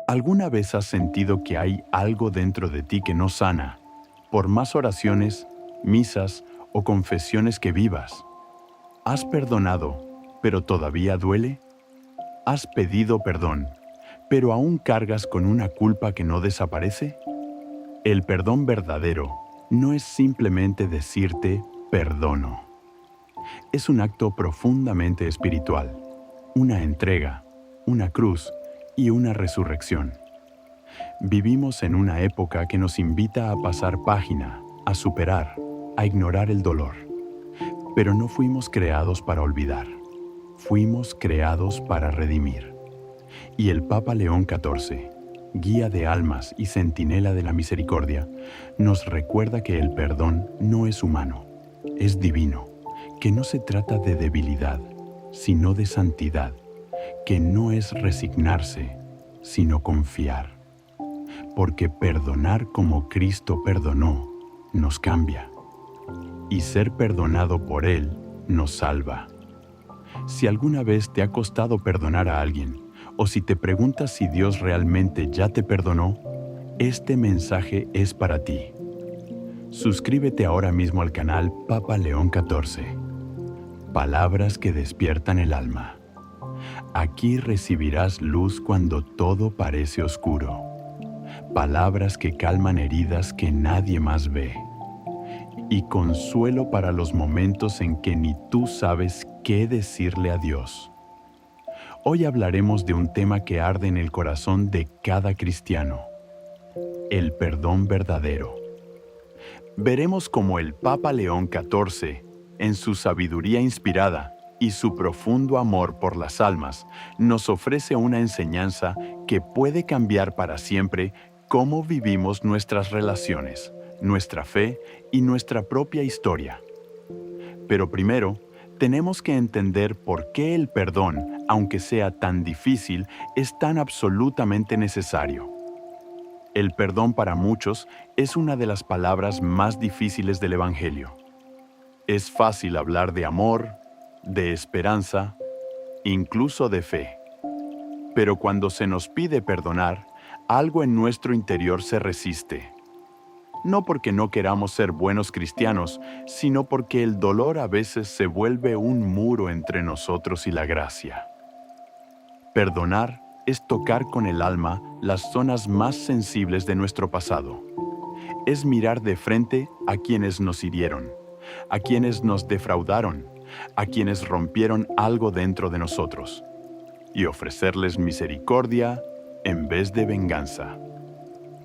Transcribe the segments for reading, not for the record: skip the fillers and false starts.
¿Alguna vez has sentido que hay algo dentro de ti que no sana, por más oraciones, misas o confesiones que vivas? ¿Has perdonado, pero todavía duele? ¿Has pedido perdón, pero aún cargas con una culpa que no desaparece? El perdón verdadero no es simplemente decirte perdono. Es un acto profundamente espiritual, una entrega, una cruz y una resurrección. Vivimos en una época que nos invita a pasar página, a superar, a ignorar el dolor. Pero no fuimos creados para olvidar. Fuimos creados para redimir. Y el Papa León XIV, guía de almas y centinela de la misericordia, nos recuerda que el perdón no es humano, es divino, que no se trata de debilidad, sino de santidad, que no es resignarse, sino confiar. Porque perdonar como Cristo perdonó nos cambia, y ser perdonado por Él nos salva. Si alguna vez te ha costado perdonar a alguien, o si te preguntas si Dios realmente ya te perdonó, este mensaje es para ti. Suscríbete ahora mismo al canal Papa León XIV. Palabras que despiertan el alma. Aquí recibirás luz cuando todo parece oscuro. Palabras que calman heridas que nadie más ve. Y consuelo para los momentos en que ni tú sabes qué decirle a Dios. Hoy hablaremos de un tema que arde en el corazón de cada cristiano: el perdón verdadero. Veremos cómo el Papa León XIV, en su sabiduría inspirada y su profundo amor por las almas, nos ofrece una enseñanza que puede cambiar para siempre cómo vivimos nuestras relaciones, nuestra fe y nuestra propia historia. Pero primero, tenemos que entender por qué el perdón, aunque sea tan difícil, es tan absolutamente necesario. El perdón para muchos es una de las palabras más difíciles del Evangelio. Es fácil hablar de amor, de esperanza, incluso de fe. Pero cuando se nos pide perdonar, algo en nuestro interior se resiste. No porque no queramos ser buenos cristianos, sino porque el dolor a veces se vuelve un muro entre nosotros y la gracia. Perdonar es tocar con el alma las zonas más sensibles de nuestro pasado. Es mirar de frente a quienes nos hirieron, a quienes nos defraudaron, a quienes rompieron algo dentro de nosotros, y ofrecerles misericordia en vez de venganza.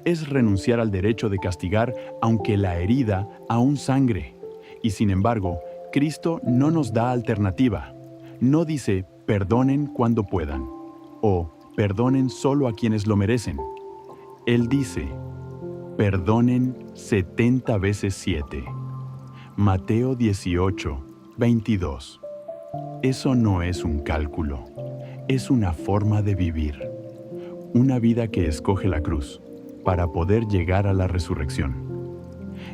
Es renunciar al derecho de castigar aunque la herida aún sangre. Y sin embargo, Cristo no nos da alternativa. No dice perdonen cuando puedan o perdonen solo a quienes lo merecen. Él dice perdonen 70 veces 7. Mateo 18, 22. Eso no es un cálculo, es una forma de vivir. Una vida que escoge la cruz para poder llegar a la resurrección.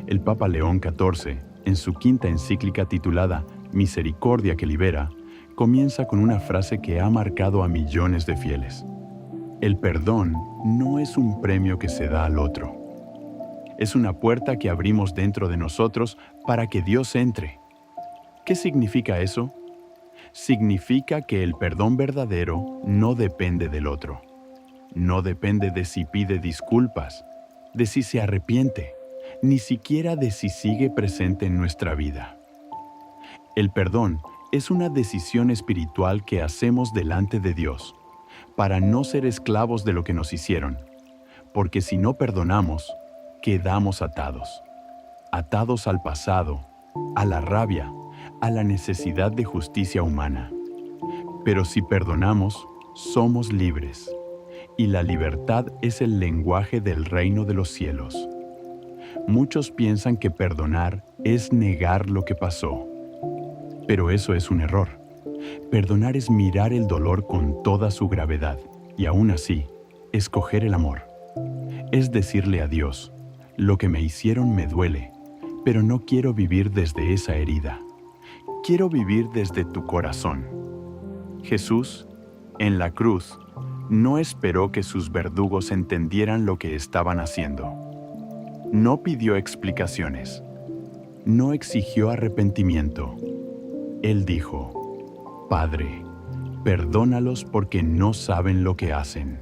El Papa León XIV, en su quinta encíclica titulada Misericordia que libera, comienza con una frase que ha marcado a millones de fieles. El perdón no es un premio que se da al otro. Es una puerta que abrimos dentro de nosotros para que Dios entre. ¿Qué significa eso? Significa que el perdón verdadero no depende del otro. No depende de si pide disculpas, de si se arrepiente, ni siquiera de si sigue presente en nuestra vida. El perdón es una decisión espiritual que hacemos delante de Dios, para no ser esclavos de lo que nos hicieron, porque si no perdonamos, quedamos atados. Atados al pasado, a la rabia, a la necesidad de justicia humana. Pero si perdonamos, somos libres. Y la libertad es el lenguaje del reino de los cielos. Muchos piensan que perdonar es negar lo que pasó. Pero eso es un error. Perdonar es mirar el dolor con toda su gravedad y aún así, escoger el amor. Es decirle a Dios, lo que me hicieron me duele, pero no quiero vivir desde esa herida. Quiero vivir desde tu corazón. Jesús, en la cruz, no esperó que sus verdugos entendieran lo que estaban haciendo. No pidió explicaciones. No exigió arrepentimiento. Él dijo: Padre, perdónalos porque no saben lo que hacen.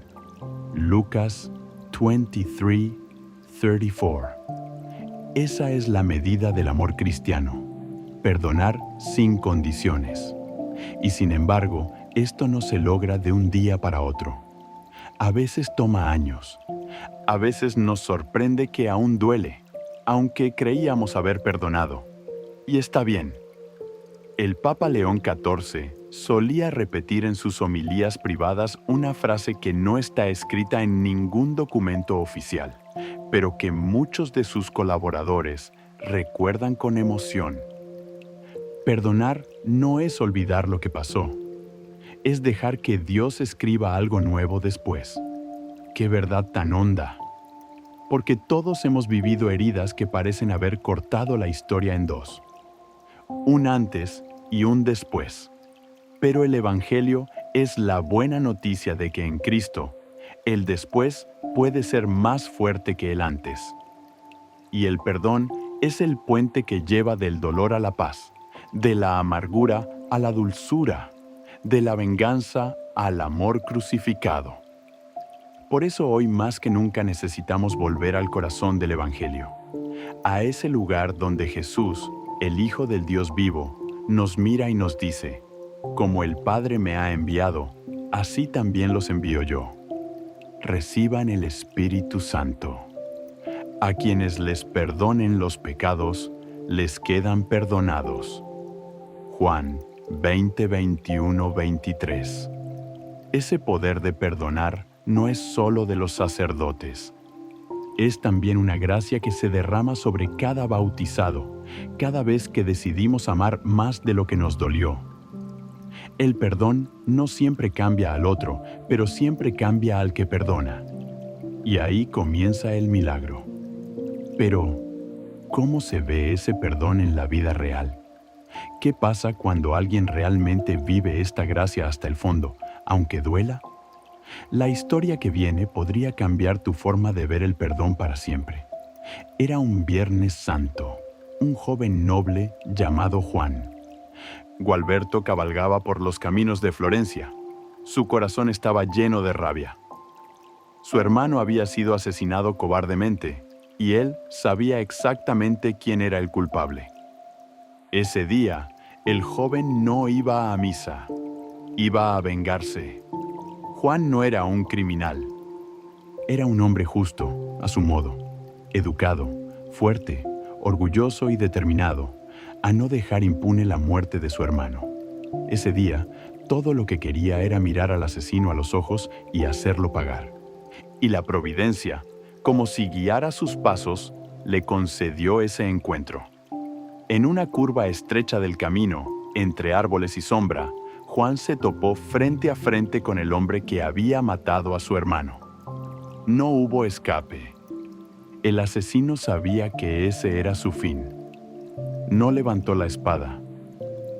Lucas 23:34. Esa es la medida del amor cristiano: perdonar sin condiciones. Y sin embargo, esto no se logra de un día para otro. A veces toma años. A veces nos sorprende que aún duele, aunque creíamos haber perdonado. Y está bien. El Papa León XIV solía repetir en sus homilías privadas una frase que no está escrita en ningún documento oficial, pero que muchos de sus colaboradores recuerdan con emoción. Perdonar no es olvidar lo que pasó, es dejar que Dios escriba algo nuevo después. ¡Qué verdad tan honda! Porque todos hemos vivido heridas que parecen haber cortado la historia en dos. Un antes y un después. Pero el Evangelio es la buena noticia de que en Cristo, el después puede ser más fuerte que el antes. Y el perdón es el puente que lleva del dolor a la paz, de la amargura a la dulzura, de la venganza al amor crucificado. Por eso hoy más que nunca necesitamos volver al corazón del Evangelio, a ese lugar donde Jesús, el Hijo del Dios vivo, nos mira y nos dice: como el Padre me ha enviado, así también los envío yo. Reciban el Espíritu Santo. A quienes les perdonen los pecados, les quedan perdonados. Juan 20, 21, 23. Ese poder de perdonar no es solo de los sacerdotes. Es también una gracia que se derrama sobre cada bautizado, cada vez que decidimos amar más de lo que nos dolió. El perdón no siempre cambia al otro, pero siempre cambia al que perdona. Y ahí comienza el milagro. Pero, ¿cómo se ve ese perdón en la vida real? ¿Qué pasa cuando alguien realmente vive esta gracia hasta el fondo, aunque duela? La historia que viene podría cambiar tu forma de ver el perdón para siempre. Era un Viernes Santo, un joven noble llamado Juan. Gualberto cabalgaba por los caminos de Florencia. Su corazón estaba lleno de rabia. Su hermano había sido asesinado cobardemente, y él sabía exactamente quién era el culpable. Ese día, el joven no iba a misa, iba a vengarse. Juan no era un criminal. Era un hombre justo, a su modo, educado, fuerte, orgulloso y determinado a no dejar impune la muerte de su hermano. Ese día, todo lo que quería era mirar al asesino a los ojos y hacerlo pagar. Y la providencia, como si guiara sus pasos, le concedió ese encuentro. En una curva estrecha del camino, entre árboles y sombra, Juan se topó frente a frente con el hombre que había matado a su hermano. No hubo escape. El asesino sabía que ese era su fin. No levantó la espada.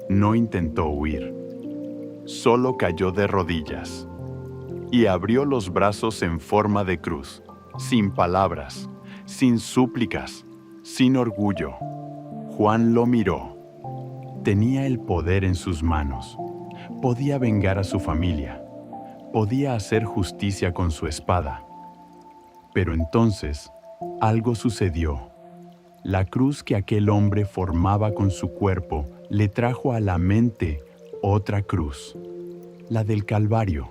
No intentó huir. Solo cayó de rodillas y abrió los brazos en forma de cruz, sin palabras, sin súplicas, sin orgullo. Juan lo miró. Tenía el poder en sus manos. Podía vengar a su familia. Podía hacer justicia con su espada. Pero entonces, algo sucedió. La cruz que aquel hombre formaba con su cuerpo le trajo a la mente otra cruz, la del Calvario,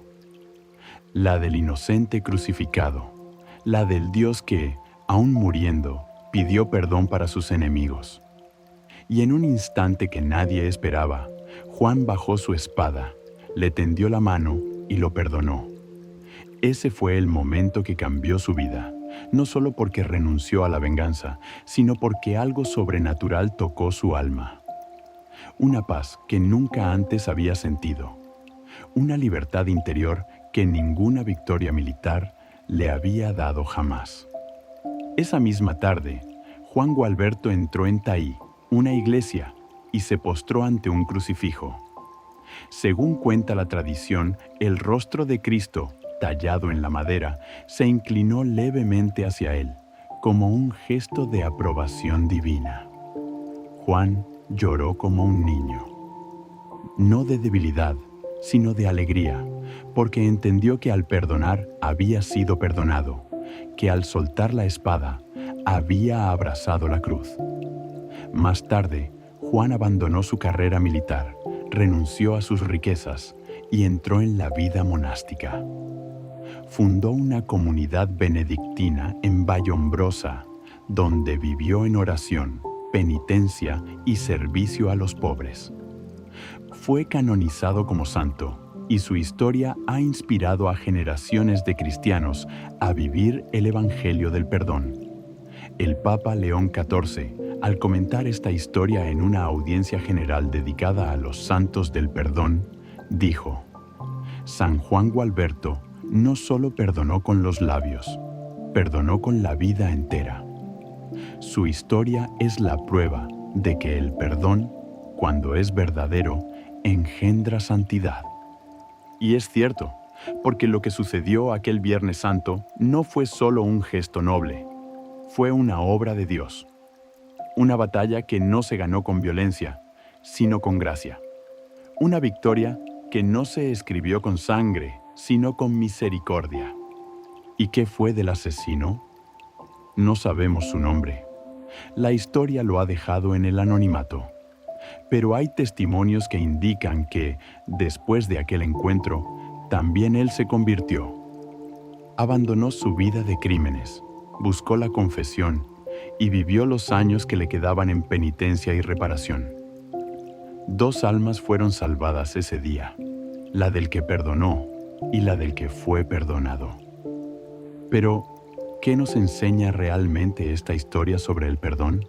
la del inocente crucificado, la del Dios que, aún muriendo, pidió perdón para sus enemigos. Y en un instante que nadie esperaba, Juan bajó su espada, le tendió la mano y lo perdonó. Ese fue el momento que cambió su vida, no solo porque renunció a la venganza, sino porque algo sobrenatural tocó su alma. Una paz que nunca antes había sentido, una libertad interior que ninguna victoria militar le había dado jamás. Esa misma tarde, Juan Gualberto entró en Taí, una iglesia, y se postró ante un crucifijo. Según cuenta la tradición, el rostro de Cristo, tallado en la madera, se inclinó levemente hacia él, como un gesto de aprobación divina. Juan lloró como un niño, no de debilidad, sino de alegría, porque entendió que al perdonar había sido perdonado, que al soltar la espada había abrazado la cruz. Más tarde, Juan abandonó su carrera militar, renunció a sus riquezas y entró en la vida monástica. Fundó una comunidad benedictina en Vallombrosa, donde vivió en oración, penitencia y servicio a los pobres. Fue canonizado como santo, y su historia ha inspirado a generaciones de cristianos a vivir el Evangelio del perdón. El Papa León XIV, al comentar esta historia en una audiencia general dedicada a los santos del perdón, dijo: San Juan Gualberto no solo perdonó con los labios, perdonó con la vida entera. Su historia es la prueba de que el perdón, cuando es verdadero, engendra santidad. Y es cierto, porque lo que sucedió aquel Viernes Santo no fue solo un gesto noble, fue una obra de Dios. Una batalla que no se ganó con violencia, sino con gracia. Una victoria que no se escribió con sangre, sino con misericordia. ¿Y qué fue del asesino? No sabemos su nombre. La historia lo ha dejado en el anonimato. Pero hay testimonios que indican que, después de aquel encuentro, también él se convirtió. Abandonó su vida de crímenes, buscó la confesión y vivió los años que le quedaban en penitencia y reparación. 2 almas fueron salvadas ese día, la del que perdonó y la del que fue perdonado. Pero, ¿qué nos enseña realmente esta historia sobre el perdón?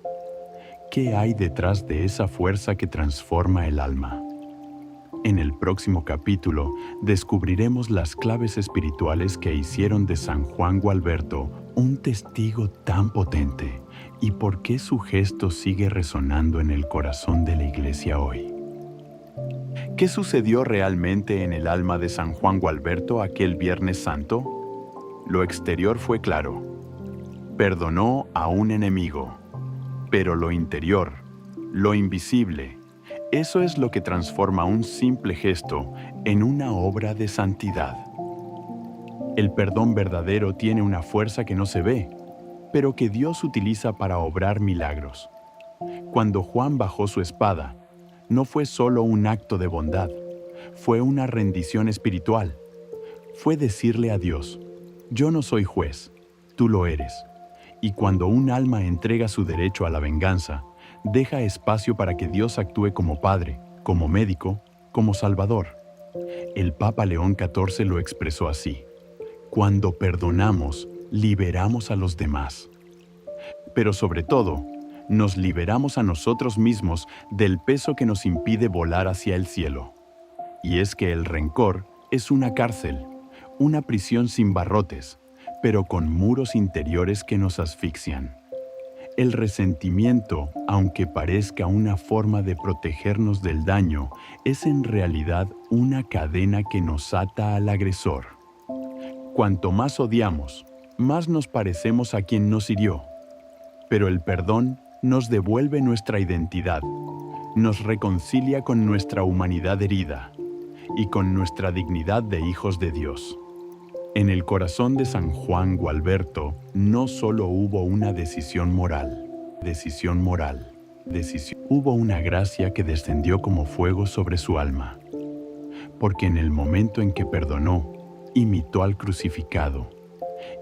¿Qué hay detrás de esa fuerza que transforma el alma? En el próximo capítulo descubriremos las claves espirituales que hicieron de San Juan Gualberto un testigo tan potente y por qué su gesto sigue resonando en el corazón de la Iglesia hoy. ¿Qué sucedió realmente en el alma de San Juan Gualberto aquel Viernes Santo? Lo exterior fue claro. Perdonó a un enemigo. Pero lo interior, lo invisible, eso es lo que transforma un simple gesto en una obra de santidad. El perdón verdadero tiene una fuerza que no se ve, pero que Dios utiliza para obrar milagros. Cuando Juan bajó su espada, no fue solo un acto de bondad, fue una rendición espiritual. Fue decirle a Dios: yo no soy juez, tú lo eres. Y cuando un alma entrega su derecho a la venganza, deja espacio para que Dios actúe como Padre, como médico, como Salvador. El Papa León XIV lo expresó así: cuando perdonamos, liberamos a los demás. Pero sobre todo, nos liberamos a nosotros mismos del peso que nos impide volar hacia el cielo. Y es que el rencor es una cárcel, una prisión sin barrotes, pero con muros interiores que nos asfixian. El resentimiento, aunque parezca una forma de protegernos del daño, es en realidad una cadena que nos ata al agresor. Cuanto más odiamos, más nos parecemos a quien nos hirió. Pero el perdón nos devuelve nuestra identidad, nos reconcilia con nuestra humanidad herida y con nuestra dignidad de hijos de Dios. En el corazón de San Juan Gualberto no solo hubo una decisión moral, hubo una gracia que descendió como fuego sobre su alma. Porque en el momento en que perdonó, imitó al crucificado.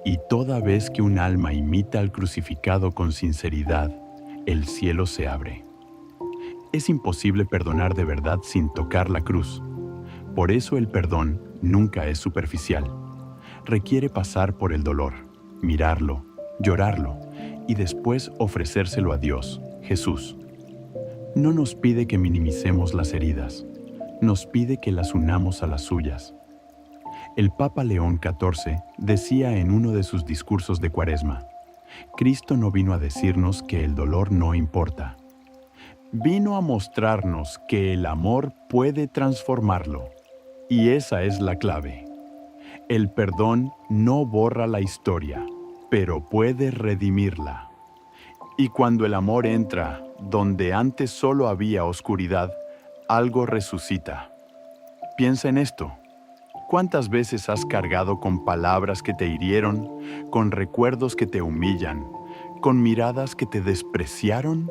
Y toda vez que un alma imita al crucificado con sinceridad, el cielo se abre. Es imposible perdonar de verdad sin tocar la cruz. Por eso el perdón nunca es superficial. Requiere pasar por el dolor, mirarlo, llorarlo y después ofrecérselo a Dios, Jesús. No nos pide que minimicemos las heridas, nos pide que las unamos a las suyas. El Papa León XIV decía en uno de sus discursos de Cuaresma: Cristo no vino a decirnos que el dolor no importa. Vino a mostrarnos que el amor puede transformarlo. Y esa es la clave. El perdón no borra la historia, pero puede redimirla. Y cuando el amor entra, donde antes solo había oscuridad, algo resucita. Piensa en esto. ¿Cuántas veces has cargado con palabras que te hirieron, con recuerdos que te humillan, con miradas que te despreciaron?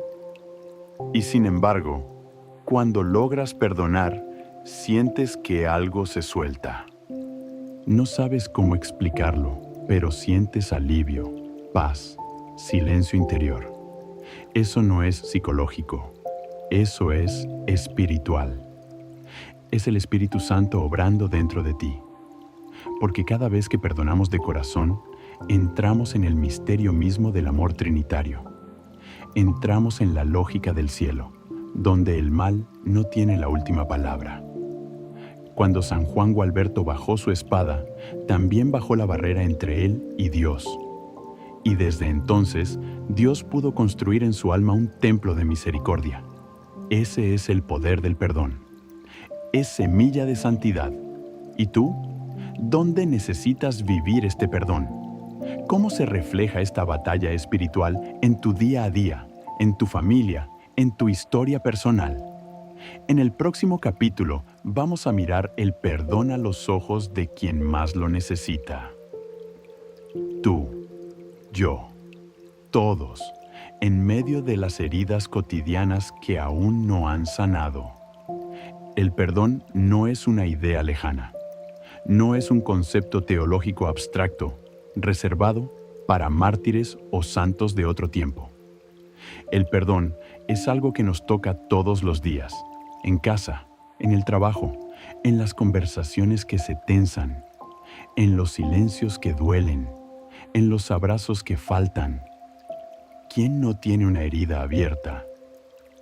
Y sin embargo, cuando logras perdonar, sientes que algo se suelta. No sabes cómo explicarlo, pero sientes alivio, paz, silencio interior. Eso no es psicológico, eso es espiritual. Es el Espíritu Santo obrando dentro de ti. Porque cada vez que perdonamos de corazón, entramos en el misterio mismo del amor trinitario. Entramos en la lógica del cielo, donde el mal no tiene la última palabra. Cuando San Juan Gualberto bajó su espada, también bajó la barrera entre él y Dios. Y desde entonces, Dios pudo construir en su alma un templo de misericordia. Ese es el poder del perdón. Es semilla de santidad. ¿Y tú? ¿Dónde necesitas vivir este perdón? ¿Cómo se refleja esta batalla espiritual en tu día a día, en tu familia, en tu historia personal? En el próximo capítulo vamos a mirar el perdón a los ojos de quien más lo necesita. Tú, yo, todos, en medio de las heridas cotidianas que aún no han sanado. El perdón no es una idea lejana. No es un concepto teológico abstracto, reservado para mártires o santos de otro tiempo. El perdón es algo que nos toca todos los días, en casa, en el trabajo, en las conversaciones que se tensan, en los silencios que duelen, en los abrazos que faltan. ¿Quién no tiene una herida abierta?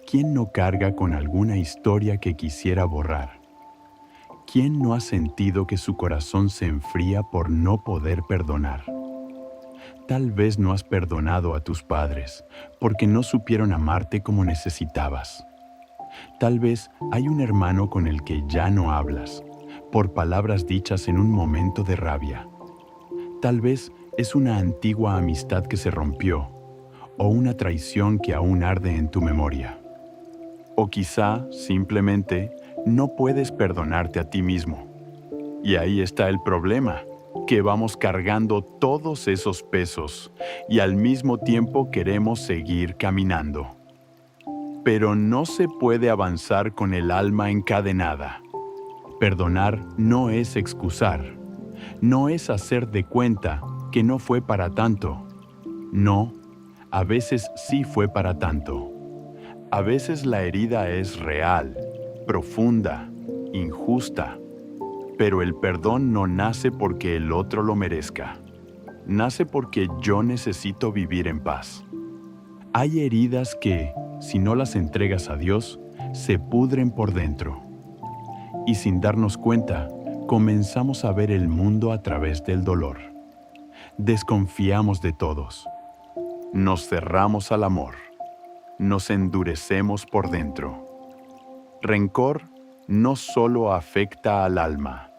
¿Quién no carga con alguna historia que quisiera borrar? ¿Quién no ha sentido que su corazón se enfría por no poder perdonar? Tal vez no has perdonado a tus padres porque no supieron amarte como necesitabas. Tal vez hay un hermano con el que ya no hablas, por palabras dichas en un momento de rabia. Tal vez es una antigua amistad que se rompió, o una traición que aún arde en tu memoria. O quizá, simplemente, no puedes perdonarte a ti mismo. Y ahí está el problema, que vamos cargando todos esos pesos y al mismo tiempo queremos seguir caminando. Pero no se puede avanzar con el alma encadenada. Perdonar no es excusar, no es hacer de cuenta que no fue para tanto. No, a veces sí fue para tanto. A veces la herida es real, profunda, injusta, pero el perdón no nace porque el otro lo merezca. Nace porque yo necesito vivir en paz. Hay heridas que, si no las entregas a Dios, se pudren por dentro. Y sin darnos cuenta, comenzamos a ver el mundo a través del dolor. Desconfiamos de todos. Nos cerramos al amor. Nos endurecemos por dentro. Rencor no solo afecta al alma.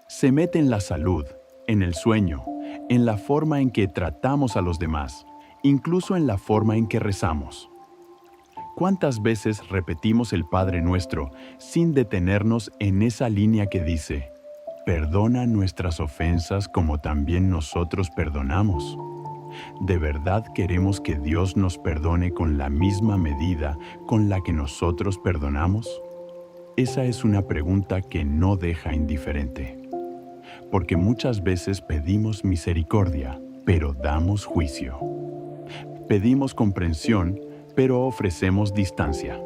Se mete en la salud, en el sueño, en la forma en que tratamos a los demás, incluso en la forma en que rezamos. ¿Cuántas veces repetimos el Padre Nuestro sin detenernos en esa línea que dice: perdona nuestras ofensas como también nosotros perdonamos? ¿De verdad queremos que Dios nos perdone con la misma medida con la que nosotros perdonamos? Esa es una pregunta que no deja indiferente. Porque muchas veces pedimos misericordia, pero damos juicio. Pedimos comprensión, pero ofrecemos distancia.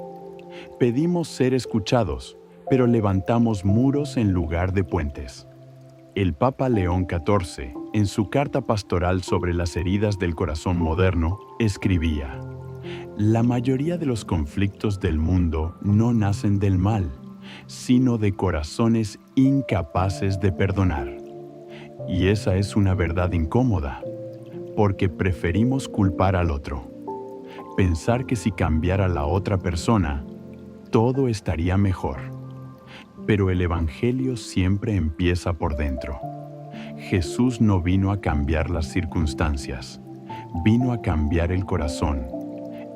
Pedimos ser escuchados, pero levantamos muros en lugar de puentes. El Papa León XIV, en su carta pastoral sobre las heridas del corazón moderno, escribía: la mayoría de los conflictos del mundo no nacen del mal, sino de corazones incapaces de perdonar. Y esa es una verdad incómoda, porque preferimos culpar al otro. Pensar que si cambiara la otra persona, todo estaría mejor. Pero el Evangelio siempre empieza por dentro. Jesús no vino a cambiar las circunstancias, vino a cambiar el corazón.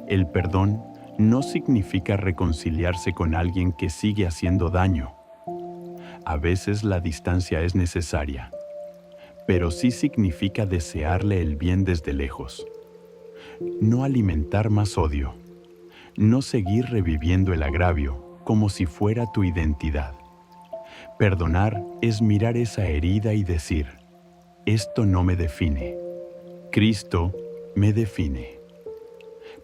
El perdón no significa reconciliarse con alguien que sigue haciendo daño. A veces la distancia es necesaria, pero sí significa desearle el bien desde lejos. No alimentar más odio, no seguir reviviendo el agravio como si fuera tu identidad. Perdonar es mirar esa herida y decir, esto no me define, Cristo me define.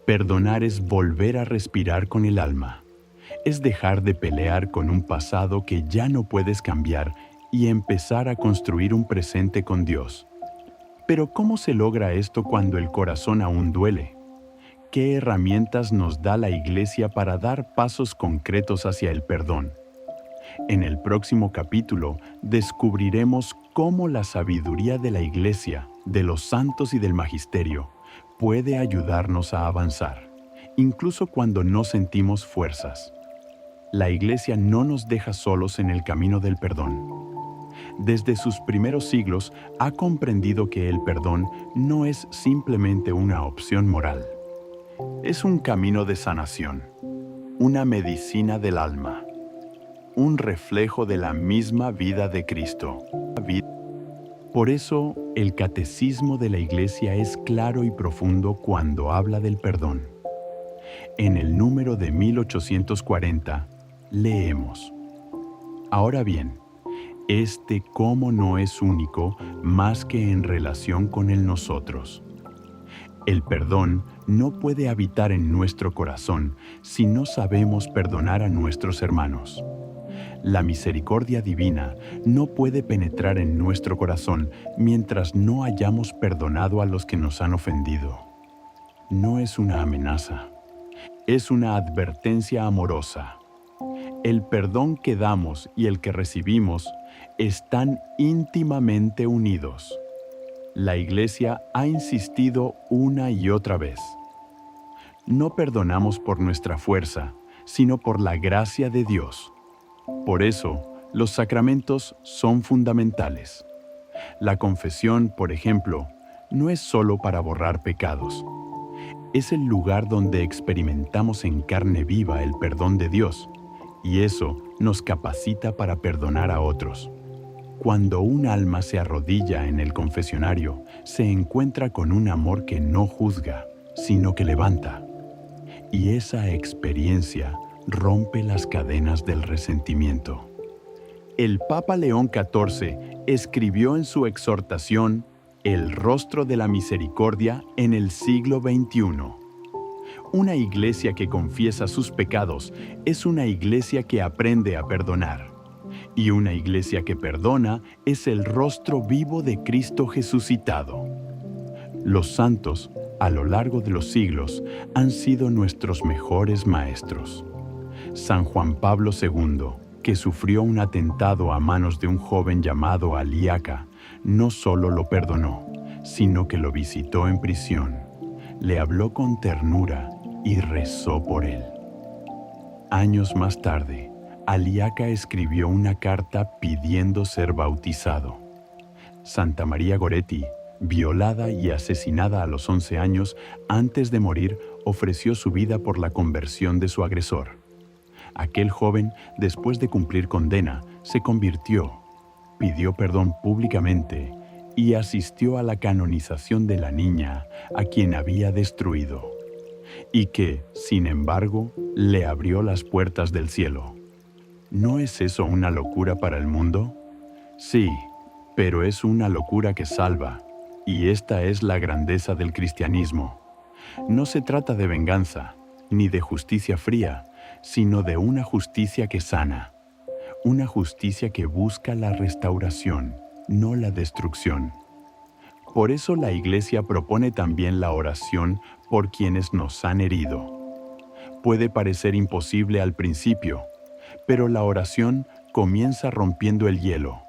Perdonar es volver a respirar con el alma, es dejar de pelear con un pasado que ya no puedes cambiar y empezar a construir un presente con Dios. Pero ¿cómo se logra esto cuando el corazón aún duele? ¿Qué herramientas nos da la Iglesia para dar pasos concretos hacia el perdón? En el próximo capítulo descubriremos cómo la sabiduría de la Iglesia, de los santos y del magisterio, puede ayudarnos a avanzar, incluso cuando no sentimos fuerzas. La Iglesia no nos deja solos en el camino del perdón. Desde sus primeros siglos ha comprendido que el perdón no es simplemente una opción moral. Es un camino de sanación, una medicina del alma, un reflejo de la misma vida de Cristo. Por eso, el catecismo de la Iglesia es claro y profundo cuando habla del perdón. En el número de 1840, leemos: Ahora bien, este cómo no es único más que en relación con el nosotros. El perdón no puede habitar en nuestro corazón si no sabemos perdonar a nuestros hermanos. La misericordia divina no puede penetrar en nuestro corazón mientras no hayamos perdonado a los que nos han ofendido. No es una amenaza, es una advertencia amorosa. El perdón que damos y el que recibimos están íntimamente unidos. La Iglesia ha insistido una y otra vez. No perdonamos por nuestra fuerza, sino por la gracia de Dios. Por eso, los sacramentos son fundamentales. La confesión, por ejemplo, no es solo para borrar pecados. Es el lugar donde experimentamos en carne viva el perdón de Dios, y eso nos capacita para perdonar a otros. Cuando un alma se arrodilla en el confesionario, se encuentra con un amor que no juzga, sino que levanta. Y esa experiencia rompe las cadenas del resentimiento. El Papa León XIV escribió en su exhortación El rostro de la misericordia en el siglo XXI. Una iglesia que confiesa sus pecados es una iglesia que aprende a perdonar. Y una iglesia que perdona es el rostro vivo de Cristo resucitado. Los santos, a lo largo de los siglos, han sido nuestros mejores maestros. San Juan Pablo II, que sufrió un atentado a manos de un joven llamado Aliaca, no solo lo perdonó, sino que lo visitó en prisión, le habló con ternura y rezó por él. Años más tarde, Aliaca escribió una carta pidiendo ser bautizado. Santa María Goretti, violada y asesinada a los 11 años, antes de morir, ofreció su vida por la conversión de su agresor. Aquel joven, después de cumplir condena, se convirtió, pidió perdón públicamente y asistió a la canonización de la niña a quien había destruido, y que, sin embargo, le abrió las puertas del cielo. ¿No es eso una locura para el mundo? Sí, pero es una locura que salva, y esta es la grandeza del cristianismo. No se trata de venganza, ni de justicia fría, sino de una justicia que sana, una justicia que busca la restauración, no la destrucción. Por eso la Iglesia propone también la oración por quienes nos han herido. Puede parecer imposible al principio, pero la oración comienza rompiendo el hielo,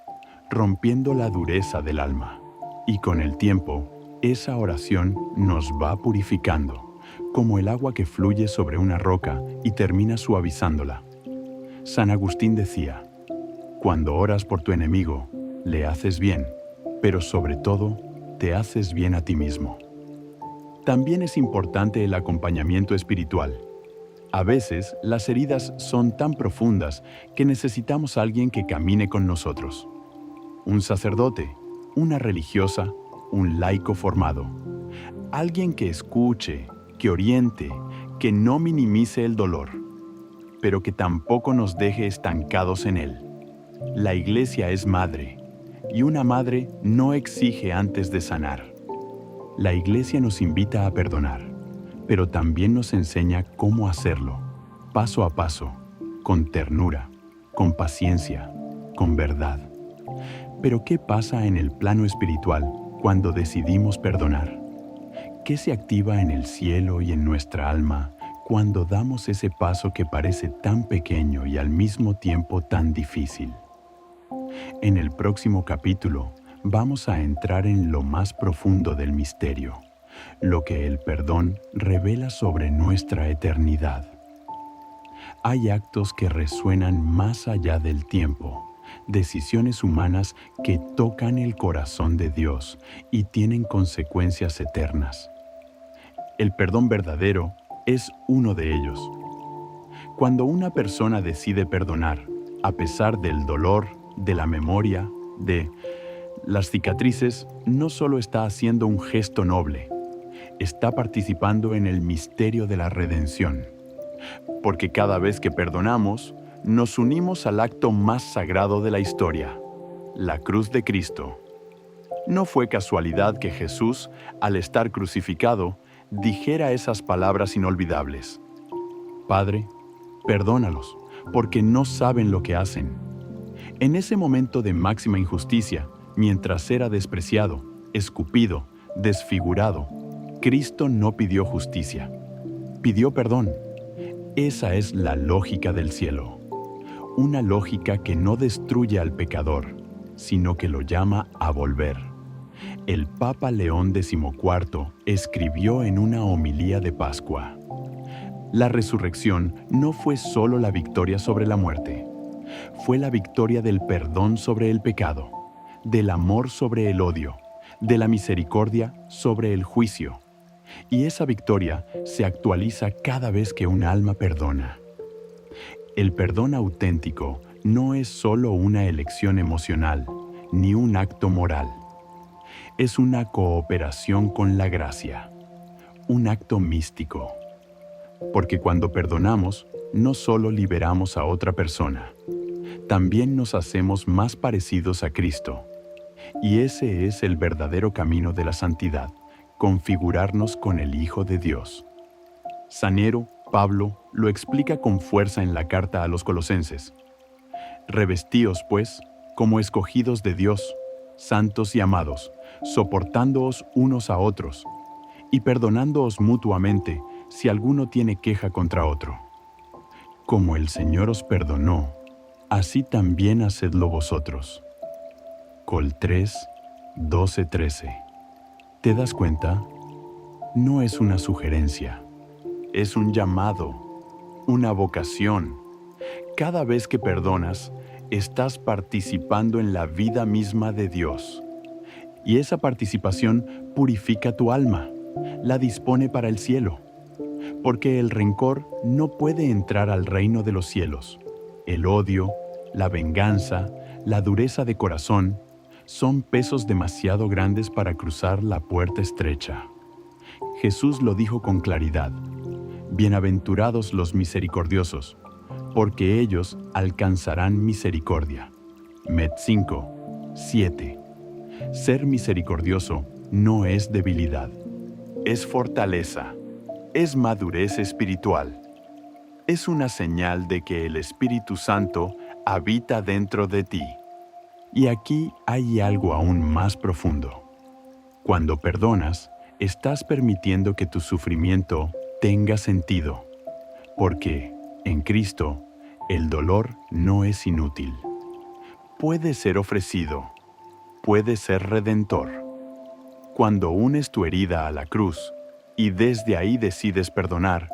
rompiendo la dureza del alma. Y con el tiempo, esa oración nos va purificando, como el agua que fluye sobre una roca y termina suavizándola. San Agustín decía: cuando oras por tu enemigo, le haces bien, pero sobre todo, te haces bien a ti mismo. También es importante el acompañamiento espiritual. A veces, las heridas son tan profundas que necesitamos a alguien que camine con nosotros. Un sacerdote, una religiosa, un laico formado. Alguien que escuche, que oriente, que no minimice el dolor, pero que tampoco nos deje estancados en él. La Iglesia es madre, y una madre no exige antes de sanar. La Iglesia nos invita a perdonar, pero también nos enseña cómo hacerlo, paso a paso, con ternura, con paciencia, con verdad. Pero ¿qué pasa en el plano espiritual cuando decidimos perdonar? ¿Qué se activa en el cielo y en nuestra alma cuando damos ese paso que parece tan pequeño y al mismo tiempo tan difícil? En el próximo capítulo vamos a entrar en lo más profundo del misterio, lo que el perdón revela sobre nuestra eternidad. Hay actos que resuenan más allá del tiempo, decisiones humanas que tocan el corazón de Dios y tienen consecuencias eternas. El perdón verdadero es uno de ellos. Cuando una persona decide perdonar, a pesar del dolor, de la memoria, de las cicatrices, no solo está haciendo un gesto noble, está participando en el misterio de la redención. Porque cada vez que perdonamos, nos unimos al acto más sagrado de la historia, la cruz de Cristo. No fue casualidad que Jesús, al estar crucificado, dijera esas palabras inolvidables. Padre, perdónalos, porque no saben lo que hacen. En ese momento de máxima injusticia, mientras era despreciado, escupido, desfigurado, Cristo no pidió justicia, pidió perdón. Esa es la lógica del cielo. Una lógica que no destruye al pecador, sino que lo llama a volver. El Papa León XIV escribió en una homilía de Pascua: la resurrección no fue solo la victoria sobre la muerte, fue la victoria del perdón sobre el pecado, del amor sobre el odio, de la misericordia sobre el juicio. Y esa victoria se actualiza cada vez que un alma perdona. El perdón auténtico no es solo una elección emocional, ni un acto moral. Es una cooperación con la gracia, un acto místico. Porque cuando perdonamos, no solo liberamos a otra persona, también nos hacemos más parecidos a Cristo. Y ese es el verdadero camino de la santidad, configurarnos con el Hijo de Dios. Sanero, Pablo, lo explica con fuerza en la carta a los Colosenses. Revestíos, pues, como escogidos de Dios, santos y amados, soportándoos unos a otros, y perdonándoos mutuamente si alguno tiene queja contra otro. Como el Señor os perdonó, así también hacedlo vosotros. Col 3, 12-13. ¿Te das cuenta? No es una sugerencia, es un llamado, una vocación. Cada vez que perdonas, estás participando en la vida misma de Dios. Y esa participación purifica tu alma, la dispone para el cielo. Porque el rencor no puede entrar al reino de los cielos. El odio, la venganza, la dureza de corazón, son pesos demasiado grandes para cruzar la puerta estrecha. Jesús lo dijo con claridad: bienaventurados los misericordiosos, porque ellos alcanzarán misericordia. Met 5, 7. Ser misericordioso no es debilidad, es fortaleza, es madurez espiritual. Es una señal de que el Espíritu Santo habita dentro de ti. Y aquí hay algo aún más profundo. Cuando perdonas, estás permitiendo que tu sufrimiento tenga sentido, porque en Cristo el dolor no es inútil. Puede ser ofrecido, puede ser redentor. Cuando unes tu herida a la cruz y desde ahí decides perdonar,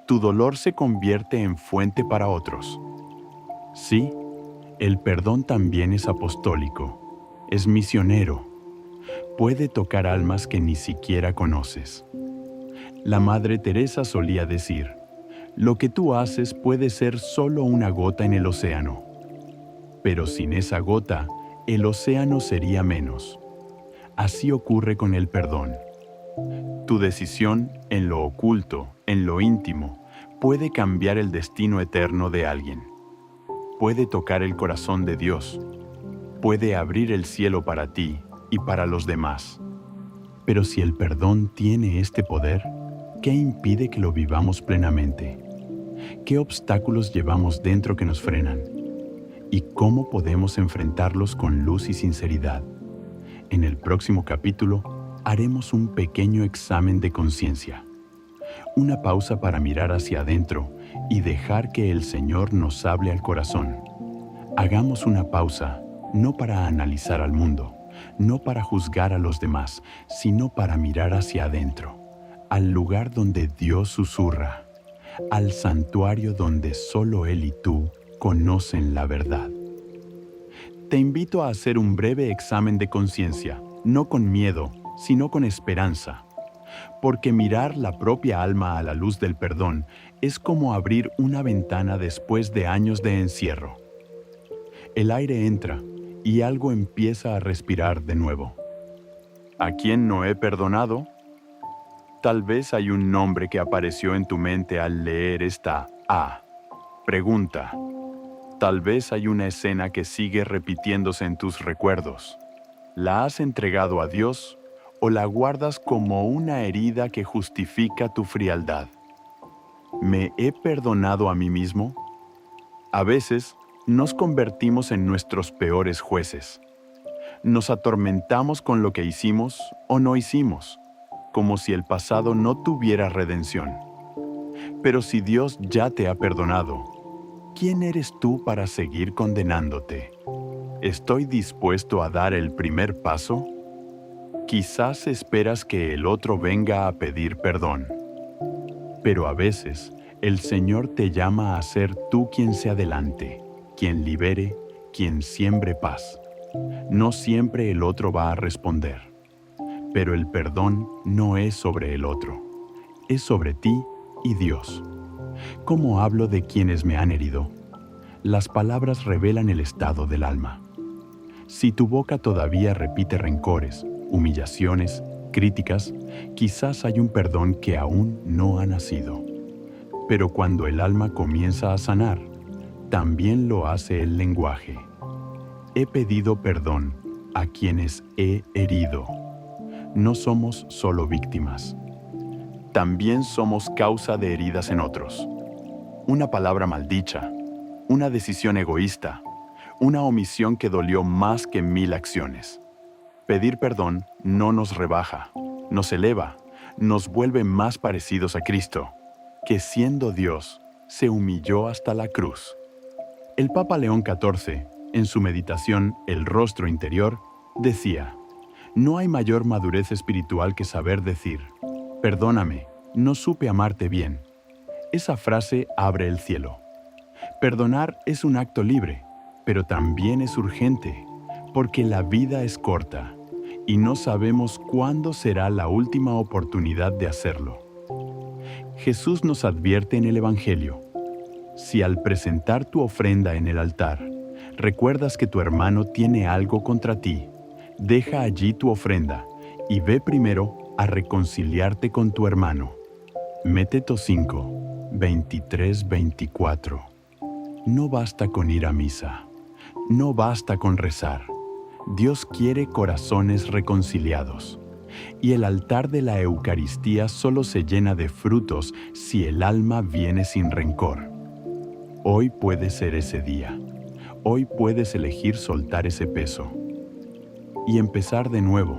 tu dolor se convierte en fuente para otros. Sí, el perdón también es apostólico, es misionero, puede tocar almas que ni siquiera conoces. La Madre Teresa solía decir, lo que tú haces puede ser solo una gota en el océano, pero sin esa gota, el océano sería menos. Así ocurre con el perdón. Tu decisión en lo oculto, en lo íntimo, puede cambiar el destino eterno de alguien. Puede tocar el corazón de Dios. Puede abrir el cielo para ti y para los demás. Pero si el perdón tiene este poder, ¿qué impide que lo vivamos plenamente? ¿Qué obstáculos llevamos dentro que nos frenan? ¿Y cómo podemos enfrentarlos con luz y sinceridad? En el próximo capítulo haremos un pequeño examen de conciencia. Una pausa para mirar hacia adentro y dejar que el Señor nos hable al corazón. Hagamos una pausa, no para analizar al mundo, no para juzgar a los demás, sino para mirar hacia adentro, al lugar donde Dios susurra, al santuario donde solo Él y tú conocen la verdad. Te invito a hacer un breve examen de conciencia, no con miedo, sino con esperanza. Porque mirar la propia alma a la luz del perdón es como abrir una ventana después de años de encierro. El aire entra y algo empieza a respirar de nuevo. ¿A quién no he perdonado? Tal vez hay un nombre que apareció en tu mente al leer esta pregunta. Tal vez hay una escena que sigue repitiéndose en tus recuerdos. ¿La has entregado a Dios o la guardas como una herida que justifica tu frialdad? ¿Me he perdonado a mí mismo? A veces nos convertimos en nuestros peores jueces. Nos atormentamos con lo que hicimos o no hicimos, como si el pasado no tuviera redención. Pero si Dios ya te ha perdonado, ¿quién eres tú para seguir condenándote? ¿Estoy dispuesto a dar el primer paso? Quizás esperas que el otro venga a pedir perdón. Pero a veces, el Señor te llama a ser tú quien se adelante, quien libere, quien siembre paz. No siempre el otro va a responder. Pero el perdón no es sobre el otro, es sobre ti y Dios. ¿Cómo hablo de quienes me han herido? Las palabras revelan el estado del alma. Si tu boca todavía repite rencores, humillaciones, críticas, quizás hay un perdón que aún no ha nacido. Pero cuando el alma comienza a sanar, también lo hace el lenguaje. He pedido perdón a quienes he herido. No somos solo víctimas. También somos causa de heridas en otros. Una palabra maldicha, una decisión egoísta, una omisión que dolió más que 1000 acciones. Pedir perdón no nos rebaja, nos eleva, nos vuelve más parecidos a Cristo, que siendo Dios, se humilló hasta la cruz. El Papa León XIV, en su meditación El rostro interior, decía: no hay mayor madurez espiritual que saber decir, perdóname, no supe amarte bien. Esa frase abre el cielo. Perdonar es un acto libre, pero también es urgente, porque la vida es corta y no sabemos cuándo será la última oportunidad de hacerlo. Jesús nos advierte en el Evangelio: si al presentar tu ofrenda en el altar, recuerdas que tu hermano tiene algo contra ti, deja allí tu ofrenda y ve primero a reconciliarte con tu hermano. Méteto 5, 23-24. No basta con ir a misa. No basta con rezar. Dios quiere corazones reconciliados. Y el altar de la Eucaristía solo se llena de frutos si el alma viene sin rencor. Hoy puede ser ese día. Hoy puedes elegir soltar ese peso y empezar de nuevo.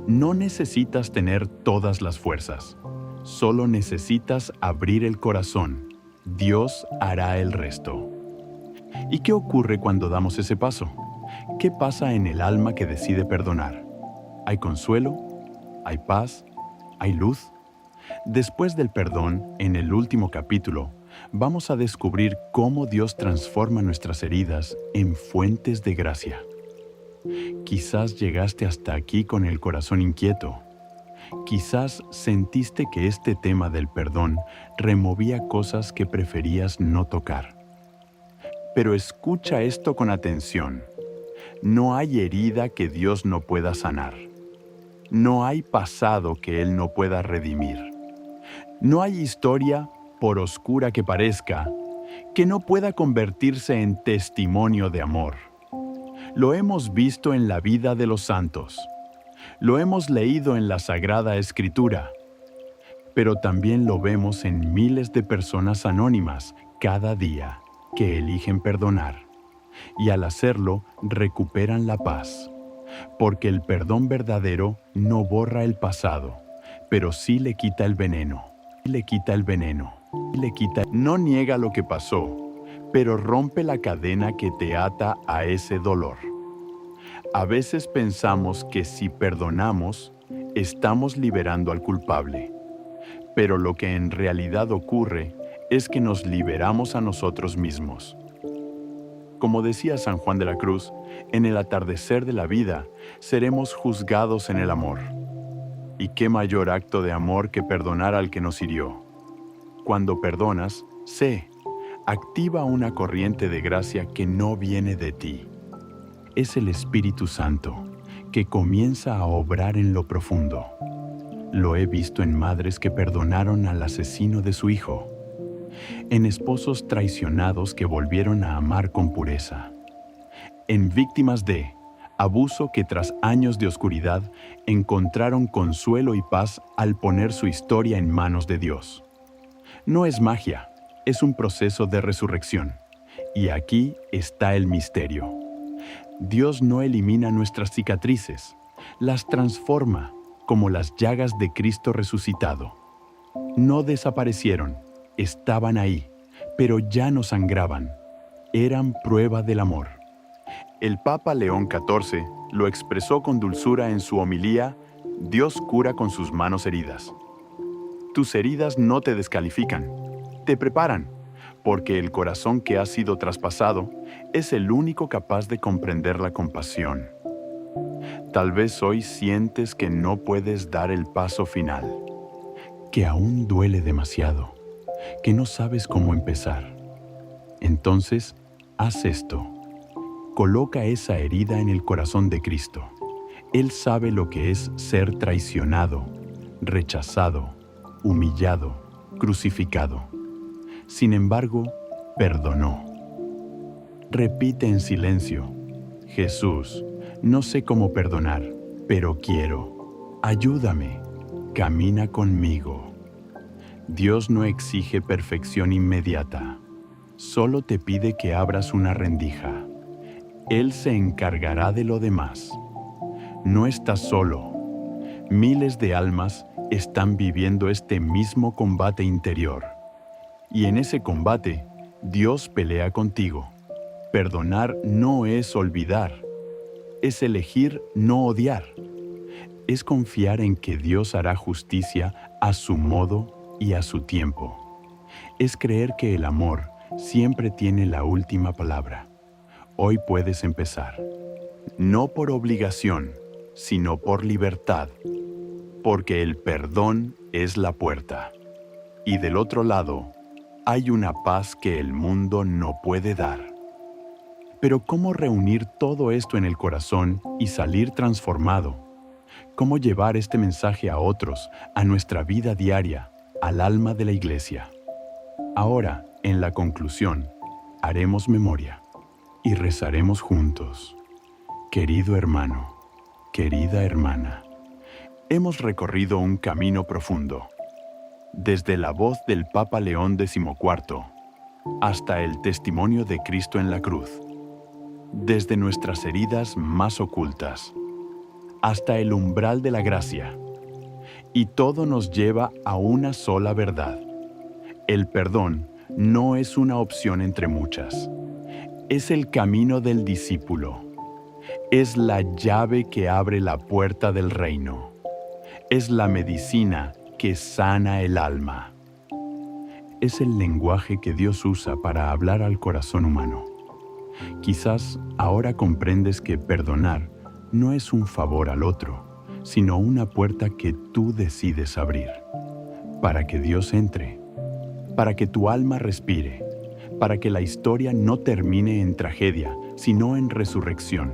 No necesitas tener todas las fuerzas. Solo necesitas abrir el corazón. Dios hará el resto. ¿Y qué ocurre cuando damos ese paso? ¿Qué pasa en el alma que decide perdonar? ¿Hay consuelo? ¿Hay paz? ¿Hay luz? Después del perdón, en el último capítulo, vamos a descubrir cómo Dios transforma nuestras heridas en fuentes de gracia. Quizás llegaste hasta aquí con el corazón inquieto. Quizás sentiste que este tema del perdón removía cosas que preferías no tocar. Pero escucha esto con atención. No hay herida que Dios no pueda sanar. No hay pasado que Él no pueda redimir. No hay historia, por oscura que parezca, que no pueda convertirse en testimonio de amor. Lo hemos visto en la vida de los santos. Lo hemos leído en la Sagrada Escritura. Pero también lo vemos en miles de personas anónimas cada día que eligen perdonar. Y al hacerlo, recuperan la paz. Porque el perdón verdadero no borra el pasado, pero sí le quita el veneno. No niega lo que pasó, pero rompe la cadena que te ata a ese dolor. A veces pensamos que si perdonamos, estamos liberando al culpable. Pero lo que en realidad ocurre es que nos liberamos a nosotros mismos. Como decía San Juan de la Cruz, en el atardecer de la vida seremos juzgados en el amor. ¿Y qué mayor acto de amor que perdonar al que nos hirió? Cuando perdonas, activa una corriente de gracia que no viene de ti. Es el Espíritu Santo que comienza a obrar en lo profundo. Lo he visto en madres que perdonaron al asesino de su hijo, en esposos traicionados que volvieron a amar con pureza, en víctimas de abuso que tras años de oscuridad encontraron consuelo y paz al poner su historia en manos de Dios. No es magia, es un proceso de resurrección. Y aquí está el misterio. Dios no elimina nuestras cicatrices, las transforma como las llagas de Cristo resucitado. No desaparecieron, estaban ahí, pero ya no sangraban. Eran prueba del amor. El Papa León XIV lo expresó con dulzura en su homilía «Dios cura con sus manos heridas». Tus heridas no te descalifican, te preparan, porque el corazón que ha sido traspasado es el único capaz de comprender la compasión. Tal vez hoy sientes que no puedes dar el paso final, que aún duele demasiado, que no sabes cómo empezar. Entonces, haz esto. Coloca esa herida en el corazón de Cristo. Él sabe lo que es ser traicionado, rechazado, humillado, crucificado. Sin embargo, perdonó. Repite en silencio: Jesús, no sé cómo perdonar, pero quiero. Ayúdame. Camina conmigo. Dios no exige perfección inmediata. Solo te pide que abras una rendija. Él se encargará de lo demás. No estás solo. Miles de almas están viviendo este mismo combate interior. Y en ese combate, Dios pelea contigo. Perdonar no es olvidar. Es elegir no odiar. Es confiar en que Dios hará justicia a su modo y a su tiempo. Es creer que el amor siempre tiene la última palabra. Hoy puedes empezar. No por obligación, sino por libertad. Porque el perdón es la puerta. Y del otro lado, hay una paz que el mundo no puede dar. Pero ¿cómo reunir todo esto en el corazón y salir transformado? ¿Cómo llevar este mensaje a otros, a nuestra vida diaria, al alma de la Iglesia? Ahora, en la conclusión, haremos memoria y rezaremos juntos. Querido hermano, querida hermana, hemos recorrido un camino profundo, desde la voz del Papa León XIV hasta el testimonio de Cristo en la cruz, desde nuestras heridas más ocultas hasta el umbral de la gracia. Y todo nos lleva a una sola verdad. El perdón no es una opción entre muchas. Es el camino del discípulo. Es la llave que abre la puerta del reino. Es la medicina que sana el alma. Es el lenguaje que Dios usa para hablar al corazón humano. Quizás ahora comprendes que perdonar no es un favor al otro, sino una puerta que tú decides abrir, para que Dios entre, para que tu alma respire, para que la historia no termine en tragedia, sino en resurrección.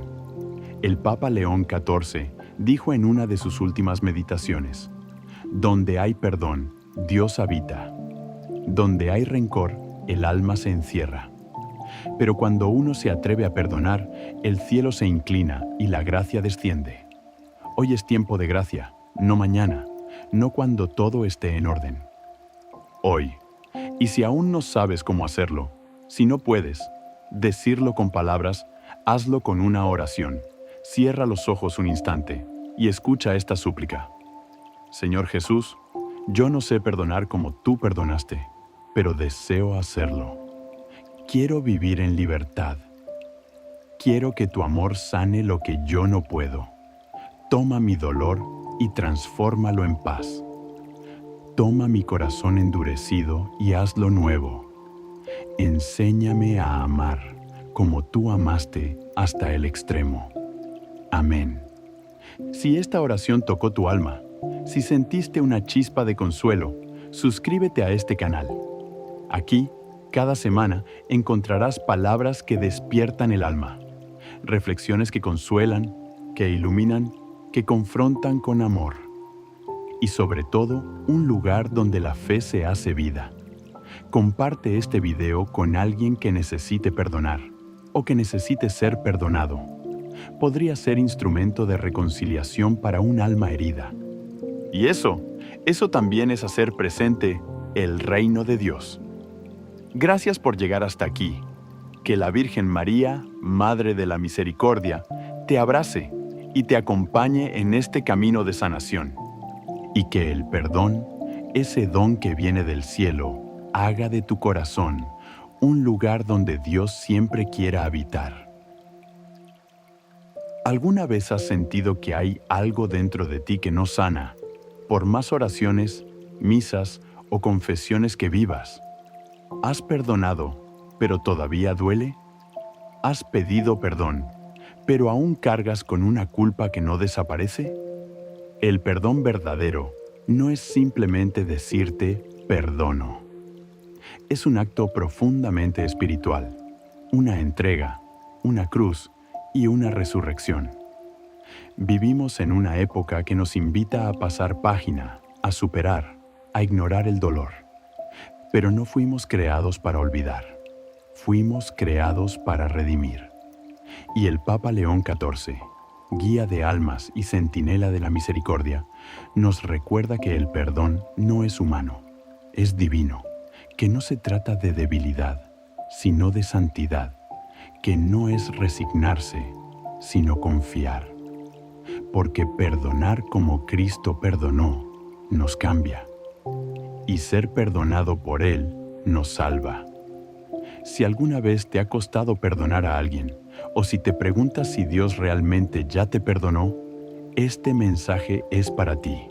El Papa León XIV dijo en una de sus últimas meditaciones: donde hay perdón, Dios habita. Donde hay rencor, el alma se encierra. Pero cuando uno se atreve a perdonar, el cielo se inclina y la gracia desciende. Hoy es tiempo de gracia, no mañana, no cuando todo esté en orden. Hoy. Y si aún no sabes cómo hacerlo, si no puedes decirlo con palabras, hazlo con una oración. Cierra los ojos un instante y escucha esta súplica. Señor Jesús, yo no sé perdonar como tú perdonaste, pero deseo hacerlo. Quiero vivir en libertad. Quiero que tu amor sane lo que yo no puedo. Toma mi dolor y transfórmalo en paz. Toma mi corazón endurecido y hazlo nuevo. Enséñame a amar como tú amaste hasta el extremo. Amén. Si esta oración tocó tu alma, si sentiste una chispa de consuelo, suscríbete a este canal. Aquí, cada semana, encontrarás palabras que despiertan el alma, reflexiones que consuelan, que iluminan, que confrontan con amor. Y sobre todo, un lugar donde la fe se hace vida. Comparte este video con alguien que necesite perdonar o que necesite ser perdonado. Podría ser instrumento de reconciliación para un alma herida. Y eso también es hacer presente el reino de Dios. Gracias por llegar hasta aquí. Que la Virgen María, Madre de la Misericordia, te abrace y te acompañe en este camino de sanación. Y que el perdón, ese don que viene del cielo, haga de tu corazón un lugar donde Dios siempre quiera habitar. ¿Alguna vez has sentido que hay algo dentro de ti que no sana, por más oraciones, misas o confesiones que vivas? ¿Has perdonado, pero todavía duele? ¿Has pedido perdón, pero aún cargas con una culpa que no desaparece? El perdón verdadero no es simplemente decirte perdono. Es un acto profundamente espiritual, una entrega, una cruz y una resurrección. Vivimos en una época que nos invita a pasar página, a superar, a ignorar el dolor. Pero no fuimos creados para olvidar, fuimos creados para redimir. Y el Papa León XIV, guía de almas y centinela de la misericordia, nos recuerda que el perdón no es humano, es divino, que no se trata de debilidad, sino de santidad, que no es resignarse, sino confiar. Porque perdonar como Cristo perdonó nos cambia, y ser perdonado por Él nos salva. Si alguna vez te ha costado perdonar a alguien, o si te preguntas si Dios realmente ya te perdonó, este mensaje es para ti.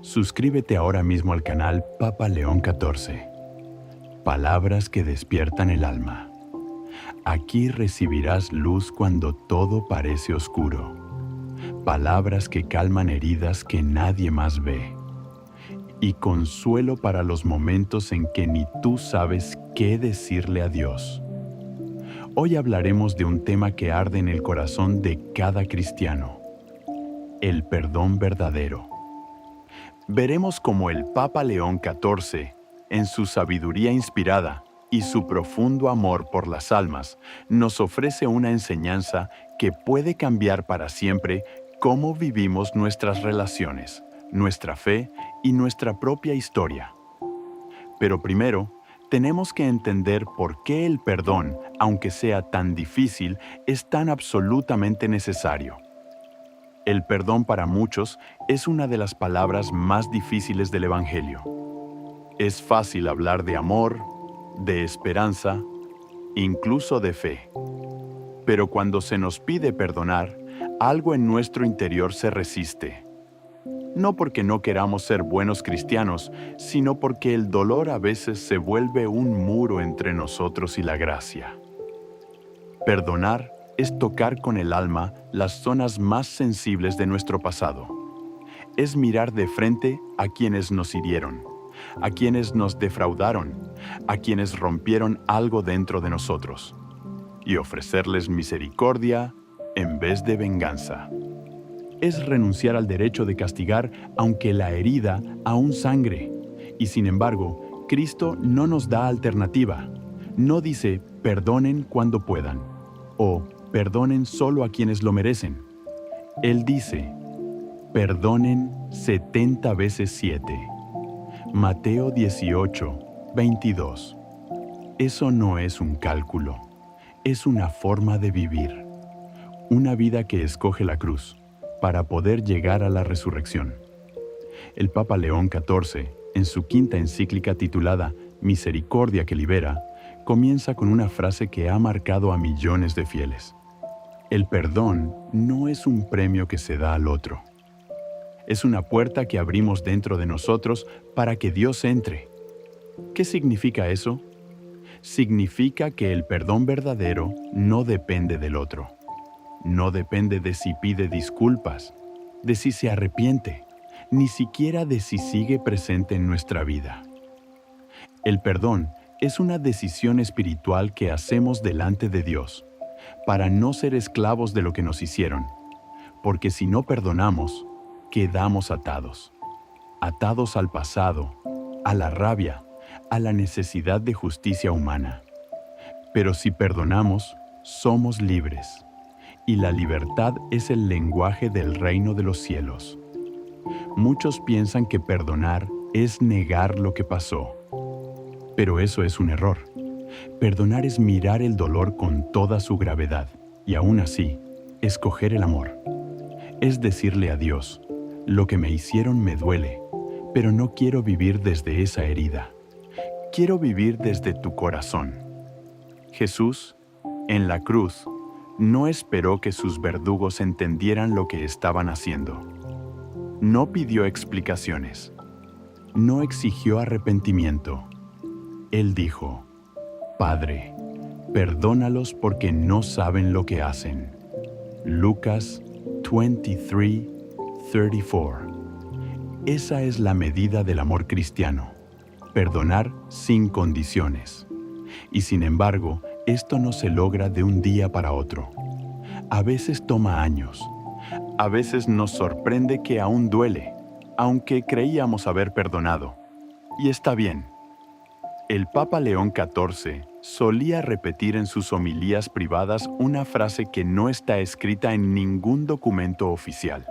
Suscríbete ahora mismo al canal Papa León XIV. Palabras que despiertan el alma. Aquí recibirás luz cuando todo parece oscuro. Palabras que calman heridas que nadie más ve. Y consuelo para los momentos en que ni tú sabes qué decirle a Dios. Hoy hablaremos de un tema que arde en el corazón de cada cristiano: el perdón verdadero. Veremos cómo el Papa León XIV, en su sabiduría inspirada y su profundo amor por las almas, nos ofrece una enseñanza que puede cambiar para siempre cómo vivimos nuestras relaciones, nuestra fe y nuestra propia historia. Pero primero, tenemos que entender por qué el perdón, aunque sea tan difícil, es tan absolutamente necesario. El perdón para muchos es una de las palabras más difíciles del Evangelio. Es fácil hablar de amor, de esperanza, incluso de fe. Pero cuando se nos pide perdonar, algo en nuestro interior se resiste. No porque no queramos ser buenos cristianos, sino porque el dolor a veces se vuelve un muro entre nosotros y la gracia. Perdonar es tocar con el alma las zonas más sensibles de nuestro pasado. Es mirar de frente a quienes nos hirieron, a quienes nos defraudaron, a quienes rompieron algo dentro de nosotros, y ofrecerles misericordia en vez de venganza. Es renunciar al derecho de castigar aunque la herida aún sangre. Y sin embargo, Cristo no nos da alternativa. No dice, perdonen cuando puedan, o perdonen solo a quienes lo merecen. Él dice, perdonen 70 veces 7. Mateo 18, 22. Eso no es un cálculo, es una forma de vivir. Una vida que escoge la cruz para poder llegar a la resurrección. El Papa León XIV, en su quinta encíclica titulada Misericordia que libera, comienza con una frase que ha marcado a millones de fieles. El perdón no es un premio que se da al otro. Es una puerta que abrimos dentro de nosotros para que Dios entre. ¿Qué significa eso? Significa que el perdón verdadero no depende del otro. No depende de si pide disculpas, de si se arrepiente, ni siquiera de si sigue presente en nuestra vida. El perdón es una decisión espiritual que hacemos delante de Dios, para no ser esclavos de lo que nos hicieron, porque si no perdonamos, quedamos atados. Atados al pasado, a la rabia, a la necesidad de justicia humana. Pero si perdonamos, somos libres. Y la libertad es el lenguaje del reino de los cielos. Muchos piensan que perdonar es negar lo que pasó. Pero eso es un error. Perdonar es mirar el dolor con toda su gravedad y aún así, escoger el amor. Es decirle a Dios, lo que me hicieron me duele, pero no quiero vivir desde esa herida. Quiero vivir desde tu corazón. Jesús, en la cruz, no esperó que sus verdugos entendieran lo que estaban haciendo. No pidió explicaciones. No exigió arrepentimiento. Él dijo, Padre, perdónalos porque no saben lo que hacen. Lucas 23:34. Esa es la medida del amor cristiano. Perdonar sin condiciones. Y sin embargo, esto no se logra de un día para otro. A veces toma años. A veces nos sorprende que aún duele, aunque creíamos haber perdonado. Y está bien. El Papa León XIV solía repetir en sus homilías privadas una frase que no está escrita en ningún documento oficial,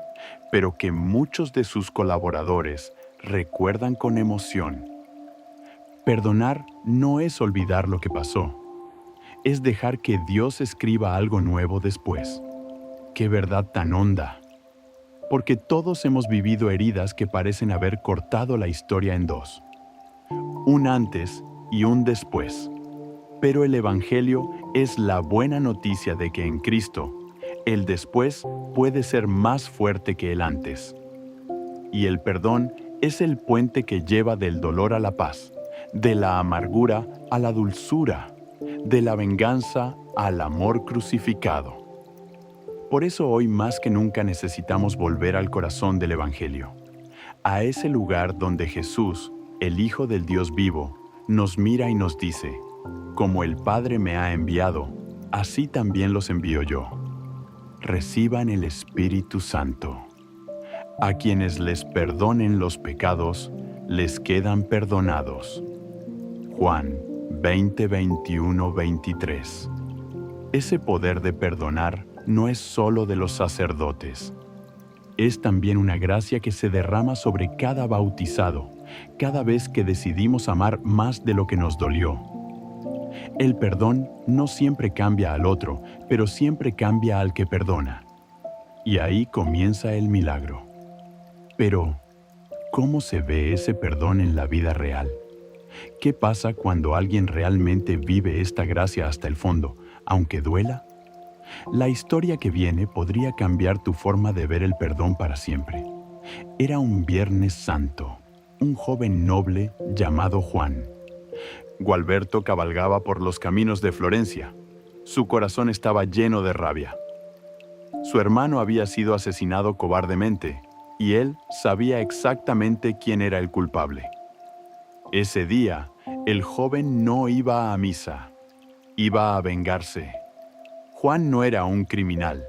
pero que muchos de sus colaboradores recuerdan con emoción. Perdonar no es olvidar lo que pasó. Es dejar que Dios escriba algo nuevo después. ¡Qué verdad tan honda! Porque todos hemos vivido heridas que parecen haber cortado la historia en dos. Un antes y un después. Pero el Evangelio es la buena noticia de que en Cristo, el después puede ser más fuerte que el antes. Y el perdón es el puente que lleva del dolor a la paz, de la amargura a la dulzura, de la venganza al amor crucificado. Por eso hoy más que nunca necesitamos volver al corazón del Evangelio, a ese lugar donde Jesús, el Hijo del Dios vivo, nos mira y nos dice, como el Padre me ha enviado, así también los envío yo. Reciban el Espíritu Santo. A quienes les perdonen los pecados, les quedan perdonados. Juan 20, 21, 23. Ese poder de perdonar no es solo de los sacerdotes. Es también una gracia que se derrama sobre cada bautizado, cada vez que decidimos amar más de lo que nos dolió. El perdón no siempre cambia al otro, pero siempre cambia al que perdona. Y ahí comienza el milagro. Pero, ¿cómo se ve ese perdón en la vida real? ¿Qué pasa cuando alguien realmente vive esta gracia hasta el fondo, aunque duela? La historia que viene podría cambiar tu forma de ver el perdón para siempre. Era un Viernes Santo, un joven noble llamado Juan. Gualberto cabalgaba por los caminos de Florencia. Su corazón estaba lleno de rabia. Su hermano había sido asesinado cobardemente, y él sabía exactamente quién era el culpable. Ese día, el joven no iba a misa, iba a vengarse. Juan no era un criminal.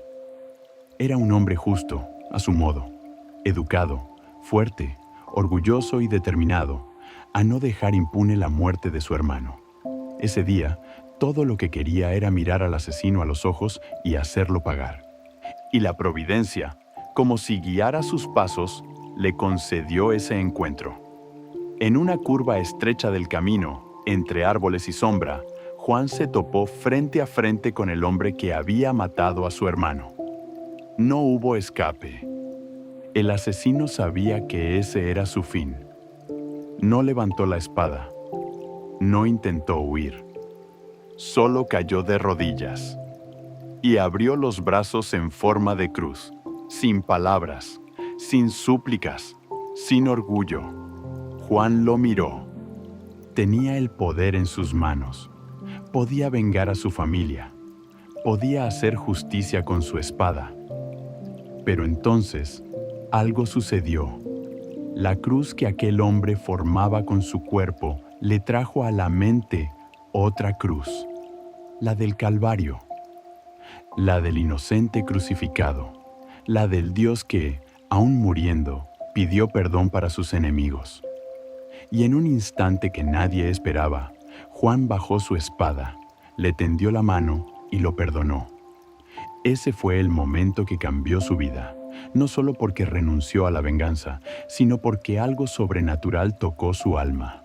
Era un hombre justo, a su modo, educado, fuerte, orgulloso y determinado a no dejar impune la muerte de su hermano. Ese día, todo lo que quería era mirar al asesino a los ojos y hacerlo pagar. Y la providencia, como si guiara sus pasos, le concedió ese encuentro. En una curva estrecha del camino, entre árboles y sombra, Juan se topó frente a frente con el hombre que había matado a su hermano. No hubo escape. El asesino sabía que ese era su fin. No levantó la espada. No intentó huir. Solo cayó de rodillas y abrió los brazos en forma de cruz, sin palabras, sin súplicas, sin orgullo. Juan lo miró. Tenía el poder en sus manos. Podía vengar a su familia. Podía hacer justicia con su espada. Pero entonces, algo sucedió. La cruz que aquel hombre formaba con su cuerpo le trajo a la mente otra cruz, la del Calvario, la del inocente crucificado, la del Dios que, aún muriendo, pidió perdón para sus enemigos. Y en un instante que nadie esperaba, Juan bajó su espada, le tendió la mano y lo perdonó. Ese fue el momento que cambió su vida, no solo porque renunció a la venganza, sino porque algo sobrenatural tocó su alma.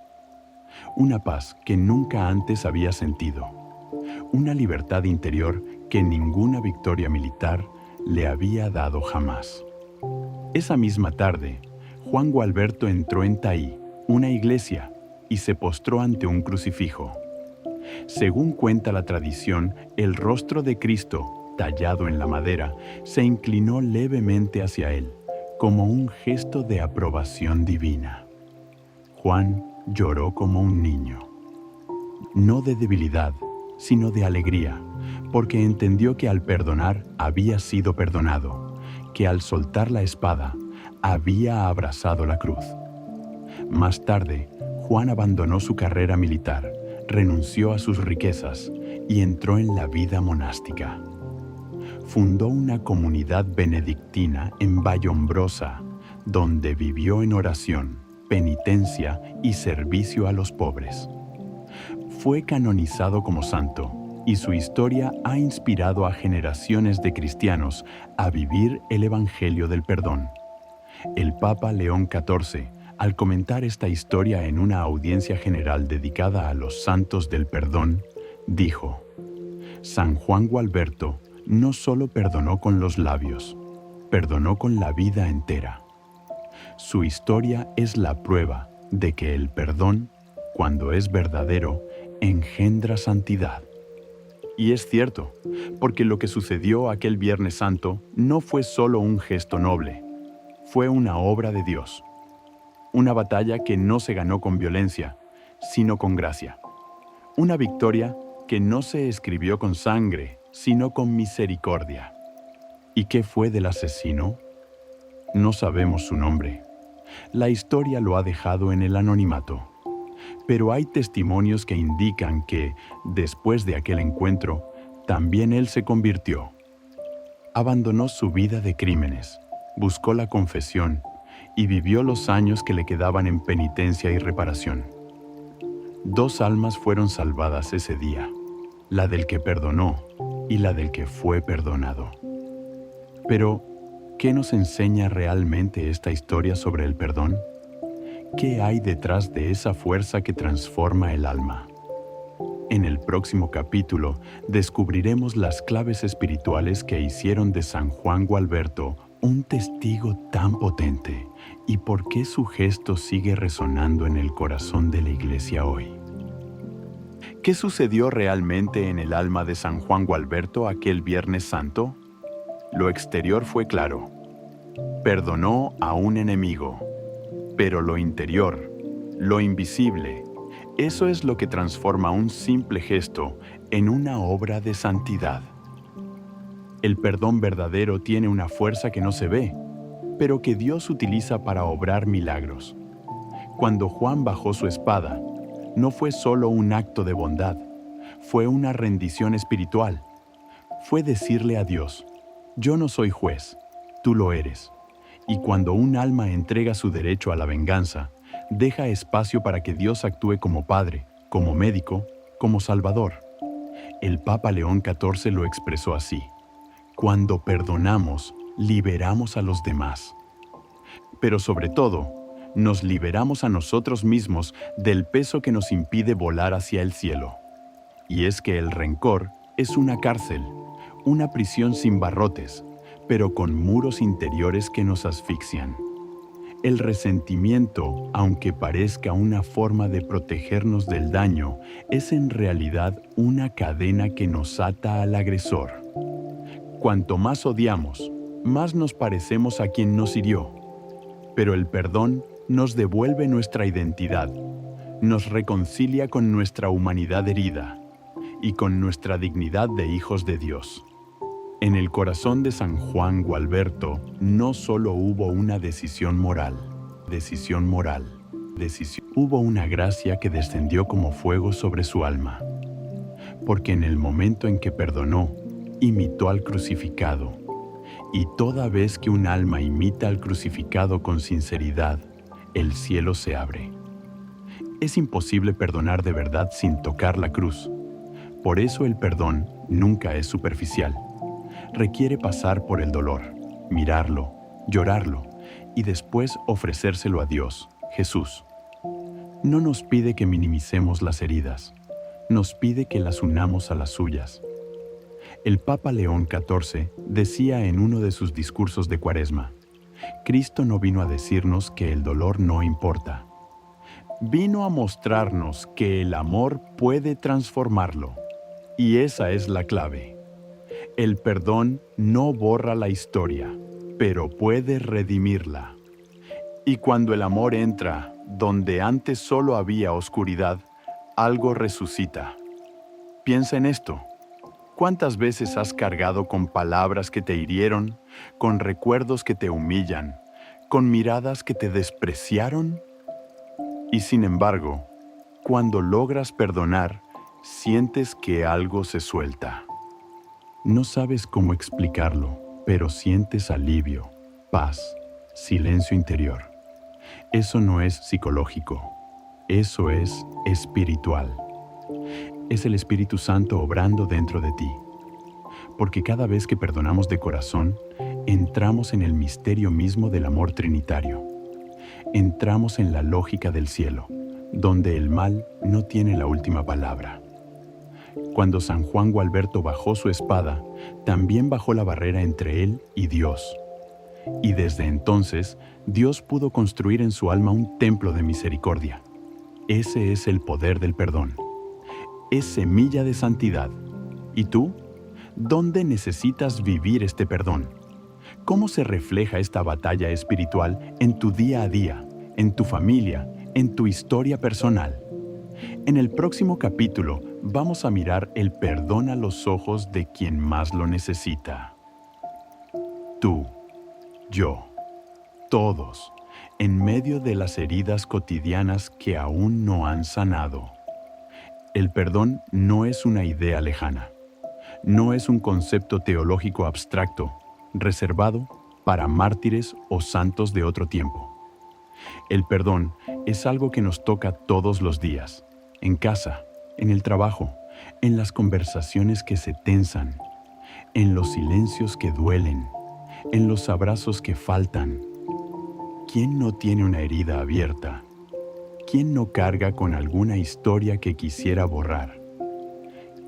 Una paz que nunca antes había sentido, una libertad interior que ninguna victoria militar le había dado jamás. Esa misma tarde, Juan Gualberto entró en Taí, una iglesia, y se postró ante un crucifijo. Según cuenta la tradición, el rostro de Cristo, tallado en la madera, se inclinó levemente hacia él, como un gesto de aprobación divina. Juan lloró como un niño. No de debilidad, sino de alegría, porque entendió que al perdonar había sido perdonado, que al soltar la espada había abrazado la cruz. Más tarde, Juan abandonó su carrera militar, renunció a sus riquezas y entró en la vida monástica. Fundó una comunidad benedictina en Vallombrosa, donde vivió en oración, penitencia y servicio a los pobres. Fue canonizado como santo y su historia ha inspirado a generaciones de cristianos a vivir el Evangelio del perdón. El Papa León XIV, al comentar esta historia en una audiencia general dedicada a los santos del perdón, dijo: San Juan Gualberto no solo perdonó con los labios, perdonó con la vida entera. Su historia es la prueba de que el perdón, cuando es verdadero, engendra santidad. Y es cierto, porque lo que sucedió aquel Viernes Santo no fue solo un gesto noble, fue una obra de Dios. Una batalla que no se ganó con violencia, sino con gracia. Una victoria que no se escribió con sangre, sino con misericordia. ¿Y qué fue del asesino? No sabemos su nombre. La historia lo ha dejado en el anonimato. Pero hay testimonios que indican que, después de aquel encuentro, también él se convirtió. Abandonó su vida de crímenes, buscó la confesión y vivió los años que le quedaban en penitencia y reparación. 2 almas fueron salvadas ese día, la del que perdonó y la del que fue perdonado. Pero, ¿qué nos enseña realmente esta historia sobre el perdón? ¿Qué hay detrás de esa fuerza que transforma el alma? En el próximo capítulo descubriremos las claves espirituales que hicieron de San Juan Gualberto un testigo tan potente y por qué su gesto sigue resonando en el corazón de la Iglesia hoy. ¿Qué sucedió realmente en el alma de San Juan Gualberto aquel Viernes Santo? Lo exterior fue claro. Perdonó a un enemigo. Pero lo interior, lo invisible, eso es lo que transforma un simple gesto en una obra de santidad. El perdón verdadero tiene una fuerza que no se ve, pero que Dios utiliza para obrar milagros. Cuando Juan bajó su espada, no fue solo un acto de bondad, fue una rendición espiritual. Fue decirle a Dios: yo no soy juez, tú lo eres. Y cuando un alma entrega su derecho a la venganza, deja espacio para que Dios actúe como Padre, como médico, como Salvador. El Papa León XIV lo expresó así: cuando perdonamos, liberamos a los demás. Pero sobre todo, nos liberamos a nosotros mismos del peso que nos impide volar hacia el cielo. Y es que el rencor es una cárcel, una prisión sin barrotes, pero con muros interiores que nos asfixian. El resentimiento, aunque parezca una forma de protegernos del daño, es en realidad una cadena que nos ata al agresor. Cuanto más odiamos, más nos parecemos a quien nos hirió. Pero el perdón nos devuelve nuestra identidad, nos reconcilia con nuestra humanidad herida y con nuestra dignidad de hijos de Dios. En el corazón de San Juan Gualberto no solo hubo una decisión moral, hubo una gracia que descendió como fuego sobre su alma, porque en el momento en que perdonó, imitó al crucificado, y toda vez que un alma imita al crucificado con sinceridad, el cielo se abre. Es imposible perdonar de verdad sin tocar la cruz. Por eso el perdón nunca es superficial. Requiere pasar por el dolor, mirarlo, llorarlo y después ofrecérselo a Dios, Jesús. No nos pide que minimicemos las heridas, nos pide que las unamos a las suyas. El Papa León XIV decía en uno de sus discursos de Cuaresma: Cristo no vino a decirnos que el dolor no importa. Vino a mostrarnos que el amor puede transformarlo. Y esa es la clave. El perdón no borra la historia, pero puede redimirla. Y cuando el amor entra donde antes solo había oscuridad, algo resucita. Piensa en esto. ¿Cuántas veces has cargado con palabras que te hirieron, con recuerdos que te humillan, con miradas que te despreciaron? Y sin embargo, cuando logras perdonar, sientes que algo se suelta. No sabes cómo explicarlo, pero sientes alivio, paz, silencio interior. Eso no es psicológico, eso es espiritual. Es el Espíritu Santo obrando dentro de ti. Porque cada vez que perdonamos de corazón, entramos en el misterio mismo del amor trinitario. Entramos en la lógica del cielo, donde el mal no tiene la última palabra. Cuando San Juan Gualberto bajó su espada, también bajó la barrera entre él y Dios. Y desde entonces, Dios pudo construir en su alma un templo de misericordia. Ese es el poder del perdón. Es semilla de santidad. ¿Y tú? ¿Dónde necesitas vivir este perdón? ¿Cómo se refleja esta batalla espiritual en tu día a día, en tu familia, en tu historia personal? En el próximo capítulo vamos a mirar el perdón a los ojos de quien más lo necesita. Tú, yo, todos, en medio de las heridas cotidianas que aún no han sanado. El perdón no es una idea lejana, no es un concepto teológico abstracto, reservado para mártires o santos de otro tiempo. El perdón es algo que nos toca todos los días, en casa, en el trabajo, en las conversaciones que se tensan, en los silencios que duelen, en los abrazos que faltan. ¿Quién no tiene una herida abierta? ¿Quién no carga con alguna historia que quisiera borrar?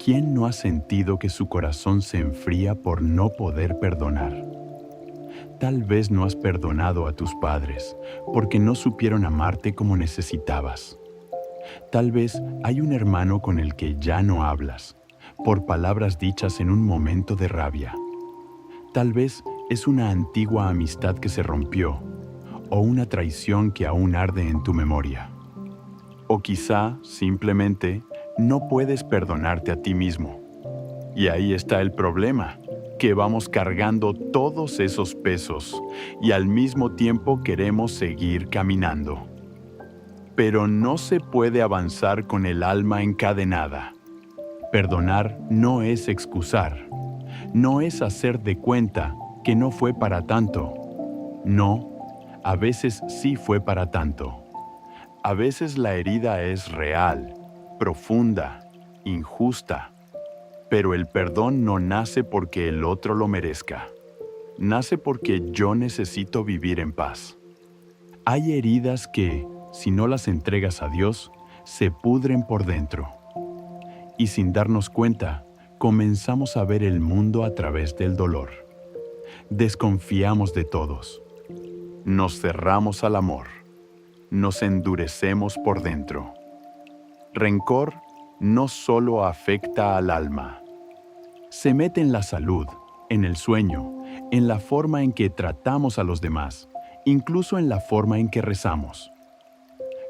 ¿Quién no ha sentido que su corazón se enfría por no poder perdonar? Tal vez no has perdonado a tus padres porque no supieron amarte como necesitabas. Tal vez hay un hermano con el que ya no hablas, por palabras dichas en un momento de rabia. Tal vez es una antigua amistad que se rompió, o una traición que aún arde en tu memoria. O quizá, simplemente, no puedes perdonarte a ti mismo. Y ahí está el problema, que vamos cargando todos esos pesos y al mismo tiempo queremos seguir caminando. Pero no se puede avanzar con el alma encadenada. Perdonar no es excusar, no es hacer de cuenta que no fue para tanto. No, a veces sí fue para tanto. A veces la herida es real, profunda, injusta, pero el perdón no nace porque el otro lo merezca. Nace porque yo necesito vivir en paz. Hay heridas que, si no las entregas a Dios, se pudren por dentro. Y sin darnos cuenta, comenzamos a ver el mundo a través del dolor. Desconfiamos de todos. Nos cerramos al amor. Nos endurecemos por dentro. Rencor no solo afecta al alma. Se mete en la salud, en el sueño, en la forma en que tratamos a los demás, incluso en la forma en que rezamos.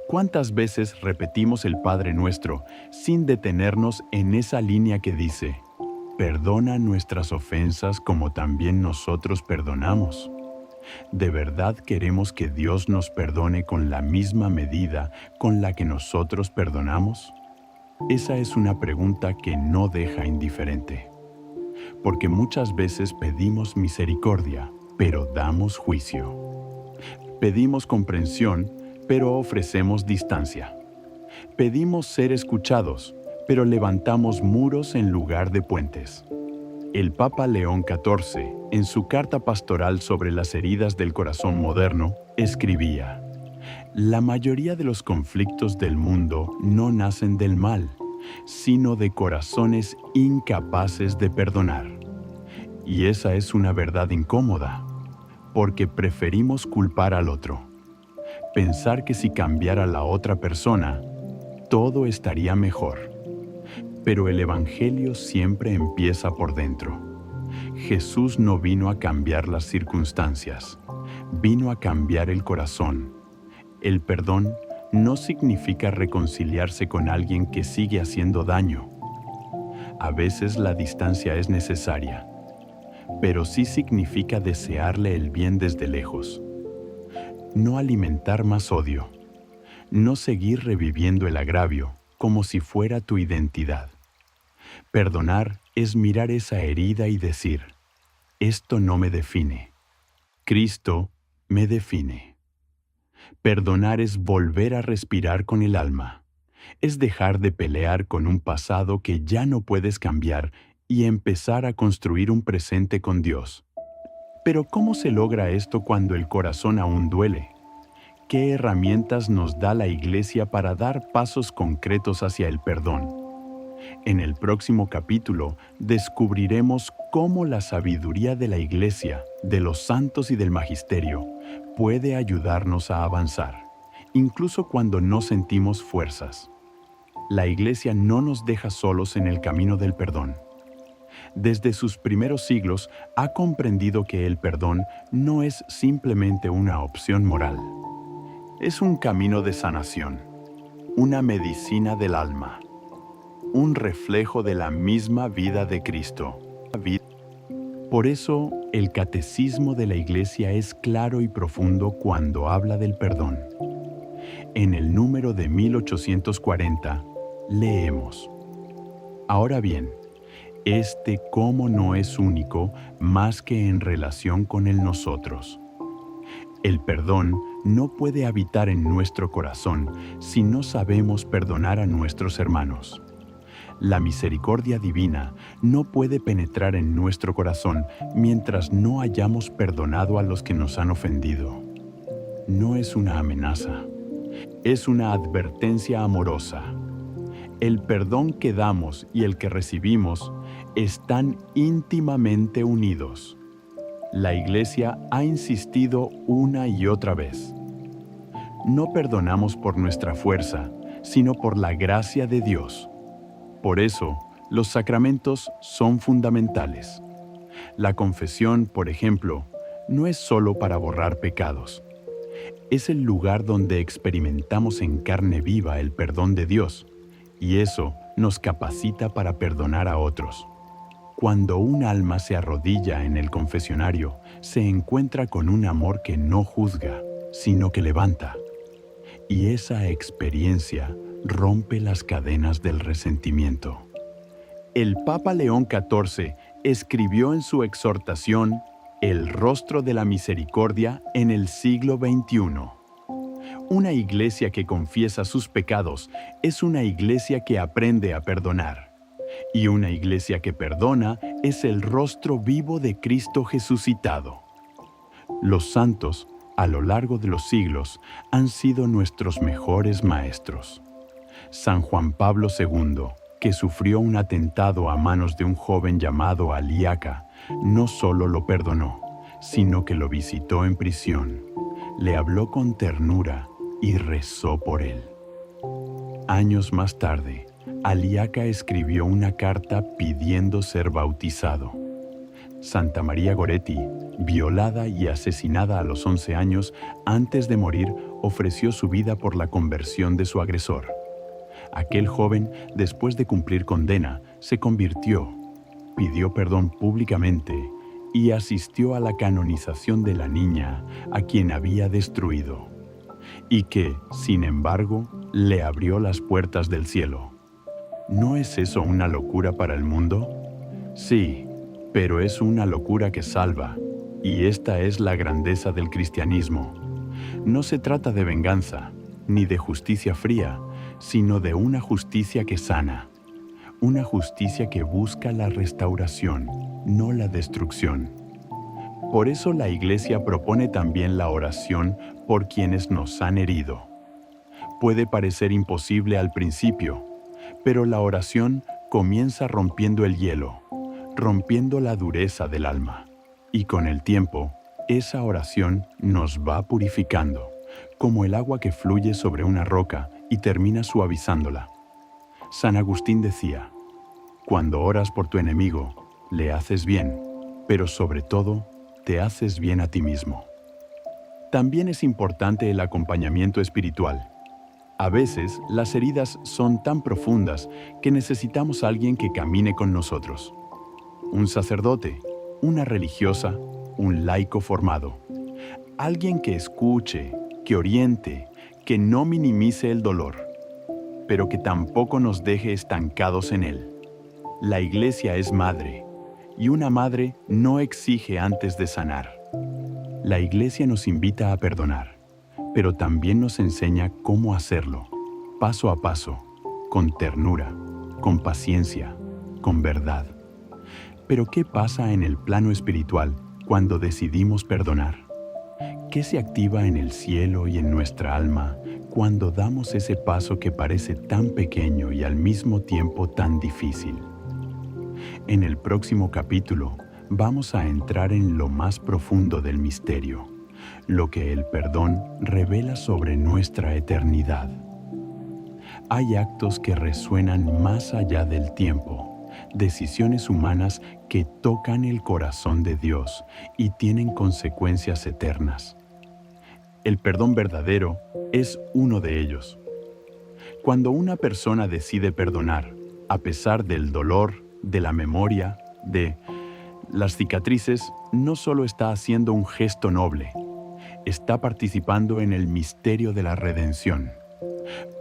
¿Cuántas veces repetimos el Padre Nuestro sin detenernos en esa línea que dice: perdona nuestras ofensas como también nosotros perdonamos? ¿De verdad queremos que Dios nos perdone con la misma medida con la que nosotros perdonamos? Esa es una pregunta que no deja indiferente. Porque muchas veces pedimos misericordia, pero damos juicio. Pedimos comprensión, pero ofrecemos distancia. Pedimos ser escuchados, pero levantamos muros en lugar de puentes. El Papa León XIV, en su carta pastoral sobre las heridas del corazón moderno, escribía: la mayoría de los conflictos del mundo no nacen del mal, sino de corazones incapaces de perdonar. Y esa es una verdad incómoda, porque preferimos culpar al otro. Pensar que si cambiara la otra persona, todo estaría mejor. Pero el Evangelio siempre empieza por dentro. Jesús no vino a cambiar las circunstancias, vino a cambiar el corazón. El perdón no significa reconciliarse con alguien que sigue haciendo daño. A veces la distancia es necesaria, pero sí significa desearle el bien desde lejos. No alimentar más odio, no seguir reviviendo el agravio como si fuera tu identidad. Perdonar es mirar esa herida y decir: esto no me define, Cristo me define. Perdonar es volver a respirar con el alma, es dejar de pelear con un pasado que ya no puedes cambiar y empezar a construir un presente con Dios. Pero ¿cómo se logra esto cuando el corazón aún duele? ¿Qué herramientas nos da la Iglesia para dar pasos concretos hacia el perdón? En el próximo capítulo descubriremos cómo la sabiduría de la Iglesia, de los santos y del magisterio puede ayudarnos a avanzar, incluso cuando no sentimos fuerzas. La Iglesia no nos deja solos en el camino del perdón. Desde sus primeros siglos ha comprendido que el perdón no es simplemente una opción moral. Es un camino de sanación, una medicina del alma, un reflejo de la misma vida de Cristo. Por eso, el catecismo de la Iglesia es claro y profundo cuando habla del perdón. En el número de 1840, leemos: ahora bien, este cómo no es único más que en relación con el nosotros. El perdón no puede habitar en nuestro corazón si no sabemos perdonar a nuestros hermanos. La misericordia divina no puede penetrar en nuestro corazón mientras no hayamos perdonado a los que nos han ofendido. No es una amenaza, es una advertencia amorosa. El perdón que damos y el que recibimos están íntimamente unidos. La Iglesia ha insistido una y otra vez: no perdonamos por nuestra fuerza, sino por la gracia de Dios. Por eso, los sacramentos son fundamentales. La confesión, por ejemplo, no es solo para borrar pecados. Es el lugar donde experimentamos en carne viva el perdón de Dios, y eso nos capacita para perdonar a otros. Cuando un alma se arrodilla en el confesionario, se encuentra con un amor que no juzga, sino que levanta. Y esa experiencia rompe las cadenas del resentimiento. El Papa León XIV escribió en su exhortación El rostro de la misericordia en el siglo XXI. Una iglesia que confiesa sus pecados es una iglesia que aprende a perdonar. Y una iglesia que perdona es el rostro vivo de Cristo resucitado. Los santos, a lo largo de los siglos, han sido nuestros mejores maestros. San Juan Pablo II, que sufrió un atentado a manos de un joven llamado Aliaca, no solo lo perdonó, sino que lo visitó en prisión, le habló con ternura y rezó por él. Años más tarde, Aliaca escribió una carta pidiendo ser bautizado. Santa María Goretti, violada y asesinada a los 11 años, antes de morir, ofreció su vida por la conversión de su agresor. Aquel joven, después de cumplir condena, se convirtió, pidió perdón públicamente y asistió a la canonización de la niña a quien había destruido, y que, sin embargo, le abrió las puertas del cielo. ¿No es eso una locura para el mundo? Sí, pero es una locura que salva, y esta es la grandeza del cristianismo. No se trata de venganza, ni de justicia fría, sino de una justicia que sana, una justicia que busca la restauración, no la destrucción. Por eso la Iglesia propone también la oración por quienes nos han herido. Puede parecer imposible al principio, pero la oración comienza rompiendo el hielo, rompiendo la dureza del alma. Y con el tiempo, esa oración nos va purificando, como el agua que fluye sobre una roca y termina suavizándola. San Agustín decía, cuando oras por tu enemigo, le haces bien, pero sobre todo, te haces bien a ti mismo. También es importante el acompañamiento espiritual. A veces, las heridas son tan profundas que necesitamos a alguien que camine con nosotros. Un sacerdote, una religiosa, un laico formado. Alguien que escuche, que oriente, que no minimice el dolor, pero que tampoco nos deje estancados en él. La Iglesia es madre, y una madre no exige antes de sanar. La Iglesia nos invita a perdonar, pero también nos enseña cómo hacerlo, paso a paso, con ternura, con paciencia, con verdad. Pero ¿qué pasa en el plano espiritual cuando decidimos perdonar? ¿Qué se activa en el cielo y en nuestra alma cuando damos ese paso que parece tan pequeño y al mismo tiempo tan difícil? En el próximo capítulo vamos a entrar en lo más profundo del misterio, lo que el perdón revela sobre nuestra eternidad. Hay actos que resuenan más allá del tiempo, decisiones humanas que tocan el corazón de Dios y tienen consecuencias eternas. El perdón verdadero es uno de ellos. Cuando una persona decide perdonar, a pesar del dolor, de la memoria, de las cicatrices, no solo está haciendo un gesto noble, está participando en el misterio de la redención.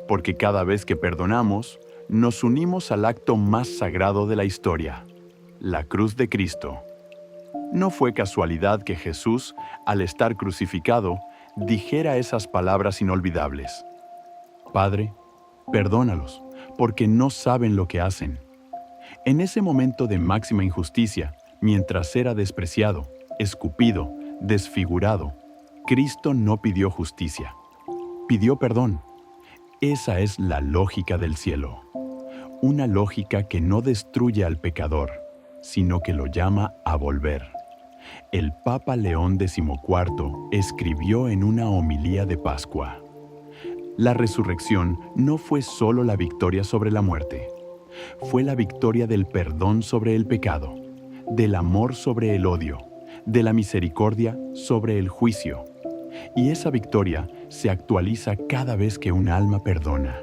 Porque cada vez que perdonamos, nos unimos al acto más sagrado de la historia, la cruz de Cristo. No fue casualidad que Jesús, al estar crucificado, dijera esas palabras inolvidables. Padre, perdónalos, porque no saben lo que hacen. En ese momento de máxima injusticia, mientras era despreciado, escupido, desfigurado, Cristo no pidió justicia, pidió perdón. Esa es la lógica del cielo. Una lógica que no destruye al pecador, sino que lo llama a volver. El Papa León XIV escribió en una homilía de Pascua: la resurrección no fue solo la victoria sobre la muerte, fue la victoria del perdón sobre el pecado, del amor sobre el odio, de la misericordia sobre el juicio. Y esa victoria se actualiza cada vez que un alma perdona.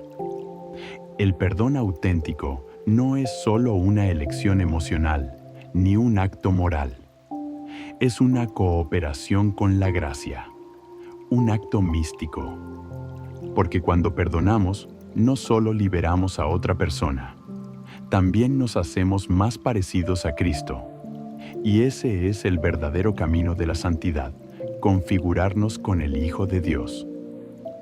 El perdón auténtico no es solo una elección emocional, ni un acto moral. Es una cooperación con la gracia, un acto místico. Porque cuando perdonamos, no solo liberamos a otra persona, también nos hacemos más parecidos a Cristo. Y ese es el verdadero camino de la santidad, configurarnos con el Hijo de Dios.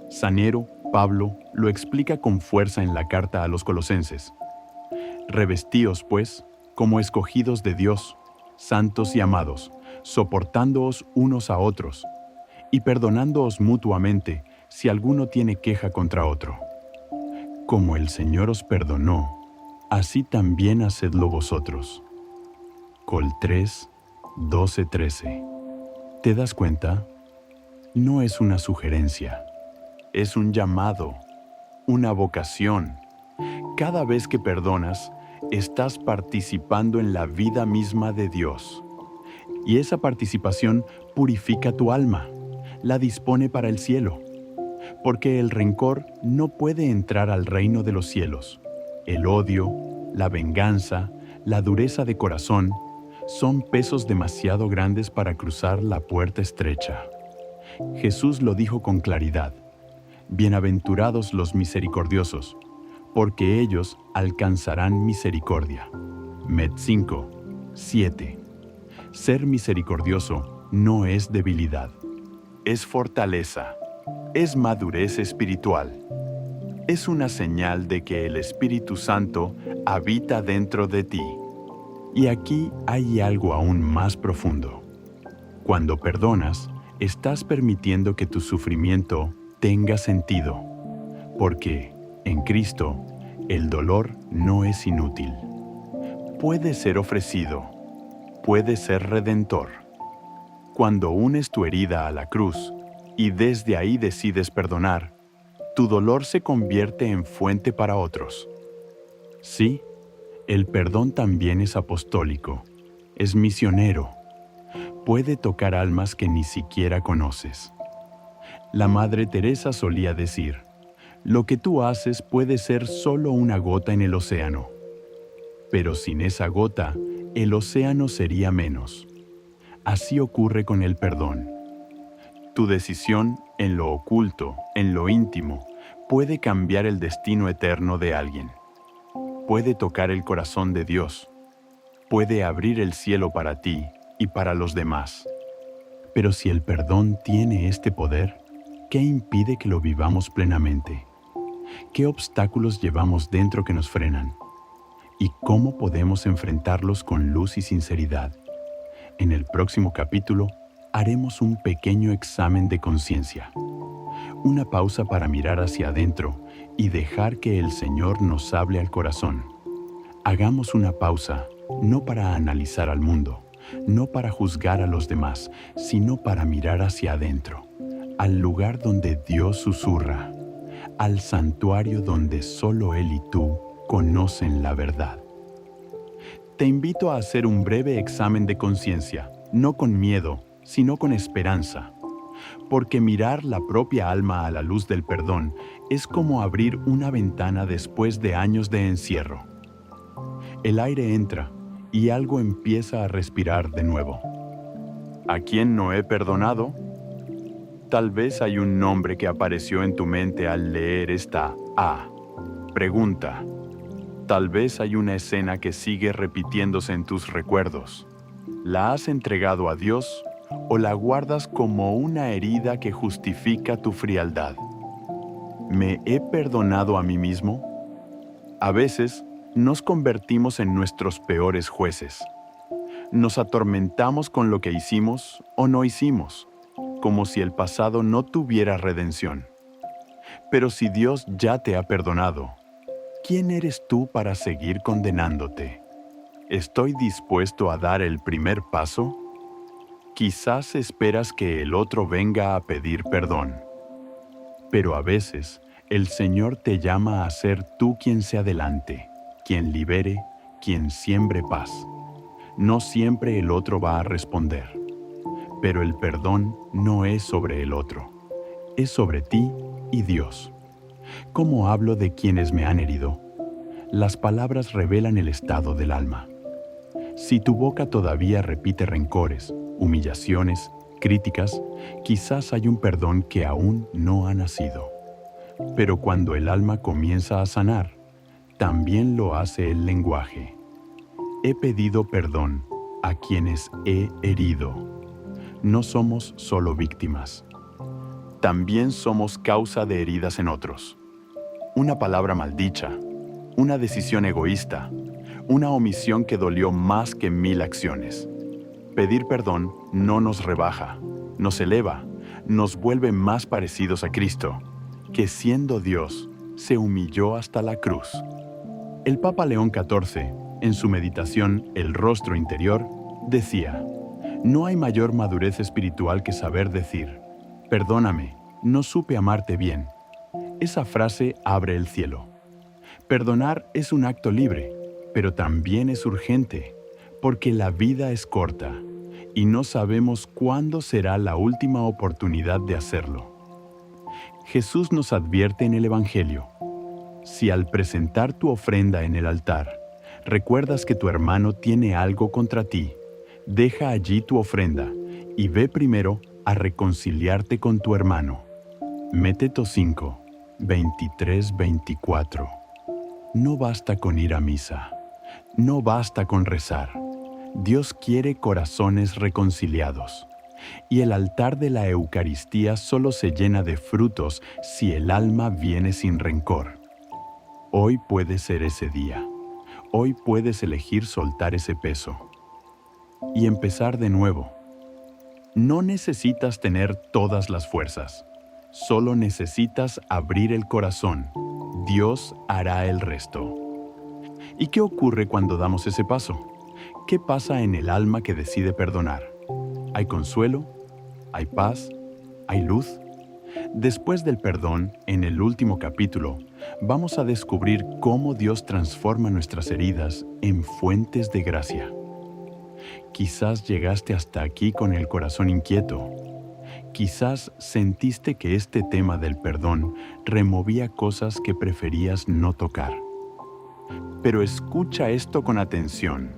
Sanero, Pablo, lo explica con fuerza en la carta a los Colosenses. Revestíos, pues, como escogidos de Dios, santos y amados, soportándoos unos a otros, y perdonándoos mutuamente si alguno tiene queja contra otro. Como el Señor os perdonó, así también hacedlo vosotros. Col 3, 12-13. ¿Te das cuenta? No es una sugerencia, es un llamado, una vocación. Cada vez que perdonas, estás participando en la vida misma de Dios. Y esa participación purifica tu alma, la dispone para el cielo. Porque el rencor no puede entrar al reino de los cielos. El odio, la venganza, la dureza de corazón, son pesos demasiado grandes para cruzar la puerta estrecha. Jesús lo dijo con claridad. Bienaventurados los misericordiosos, porque ellos alcanzarán misericordia. Met 5, 7. Ser misericordioso no es debilidad, es fortaleza, es madurez espiritual. Es una señal de que el Espíritu Santo habita dentro de ti. Y aquí hay algo aún más profundo. Cuando perdonas, estás permitiendo que tu sufrimiento tenga sentido, porque en Cristo el dolor no es inútil. Puede ser ofrecido, puede ser redentor. Cuando unes tu herida a la cruz y desde ahí decides perdonar, tu dolor se convierte en fuente para otros. Sí, el perdón también es apostólico, es misionero. Puede tocar almas que ni siquiera conoces. La Madre Teresa solía decir, lo que tú haces puede ser solo una gota en el océano, pero sin esa gota, el océano sería menos. Así ocurre con el perdón. Tu decisión en lo oculto, en lo íntimo, puede cambiar el destino eterno de alguien. Puede tocar el corazón de Dios. Puede abrir el cielo para ti y para los demás. Pero si el perdón tiene este poder, ¿qué impide que lo vivamos plenamente? ¿Qué obstáculos llevamos dentro que nos frenan? ¿Y cómo podemos enfrentarlos con luz y sinceridad? En el próximo capítulo haremos un pequeño examen de conciencia. Una pausa para mirar hacia adentro y dejar que el Señor nos hable al corazón. Hagamos una pausa, no para analizar al mundo, no para juzgar a los demás, sino para mirar hacia adentro, al lugar donde Dios susurra, al santuario donde solo Él y tú conocen la verdad. Te invito a hacer un breve examen de conciencia, no con miedo, sino con esperanza. Porque mirar la propia alma a la luz del perdón es como abrir una ventana después de años de encierro. El aire entra y algo empieza a respirar de nuevo. ¿A quién no he perdonado? Tal vez hay un nombre que apareció en tu mente al leer esta pregunta. Tal vez hay una escena que sigue repitiéndose en tus recuerdos. ¿La has entregado a Dios o la guardas como una herida que justifica tu frialdad? ¿Me he perdonado a mí mismo? A veces nos convertimos en nuestros peores jueces. Nos atormentamos con lo que hicimos o no hicimos, como si el pasado no tuviera redención. Pero si Dios ya te ha perdonado, ¿quién eres tú para seguir condenándote? ¿Estoy dispuesto a dar el primer paso? Quizás esperas que el otro venga a pedir perdón. Pero a veces, el Señor te llama a ser tú quien se adelante, quien libere, quien siembre paz. No siempre el otro va a responder. Pero el perdón no es sobre el otro, es sobre ti y Dios. ¿Cómo hablo de quienes me han herido? las palabras revelan el estado del alma. Si tu boca todavía repite rencores, humillaciones, críticas, quizás hay un perdón que aún no ha nacido. Pero cuando el alma comienza a sanar, también lo hace el lenguaje. He pedido perdón a quienes he herido. No somos solo víctimas. También somos causa de heridas en otros. Una palabra maldicha, una decisión egoísta, una omisión que dolió más que 1000 acciones. Pedir perdón no nos rebaja, nos eleva, nos vuelve más parecidos a Cristo, que siendo Dios, se humilló hasta la cruz. El Papa León XIV, en su meditación El rostro interior, decía: no hay mayor madurez espiritual que saber decir: perdóname, no supe amarte bien. Esa frase abre el cielo. Perdonar es un acto libre, pero también es urgente, porque la vida es corta y no sabemos cuándo será la última oportunidad de hacerlo. Jesús nos advierte en el Evangelio: si al presentar tu ofrenda en el altar, recuerdas que tu hermano tiene algo contra ti, deja allí tu ofrenda y ve primero a reconciliarte con tu hermano. Méteto 5, 23-24. No basta con ir a misa. No basta con rezar. Dios quiere corazones reconciliados. Y el altar de la Eucaristía solo se llena de frutos si el alma viene sin rencor. Hoy puede ser ese día. Hoy puedes elegir soltar ese peso y empezar de nuevo. No necesitas tener todas las fuerzas. Solo necesitas abrir el corazón. Dios hará el resto. ¿Y qué ocurre cuando damos ese paso? ¿Qué pasa en el alma que decide perdonar? ¿Hay consuelo? ¿Hay paz? ¿Hay luz? Después del perdón, en el último capítulo, vamos a descubrir cómo Dios transforma nuestras heridas en fuentes de gracia. Quizás llegaste hasta aquí con el corazón inquieto. Quizás sentiste que este tema del perdón removía cosas que preferías no tocar. Pero escucha esto con atención.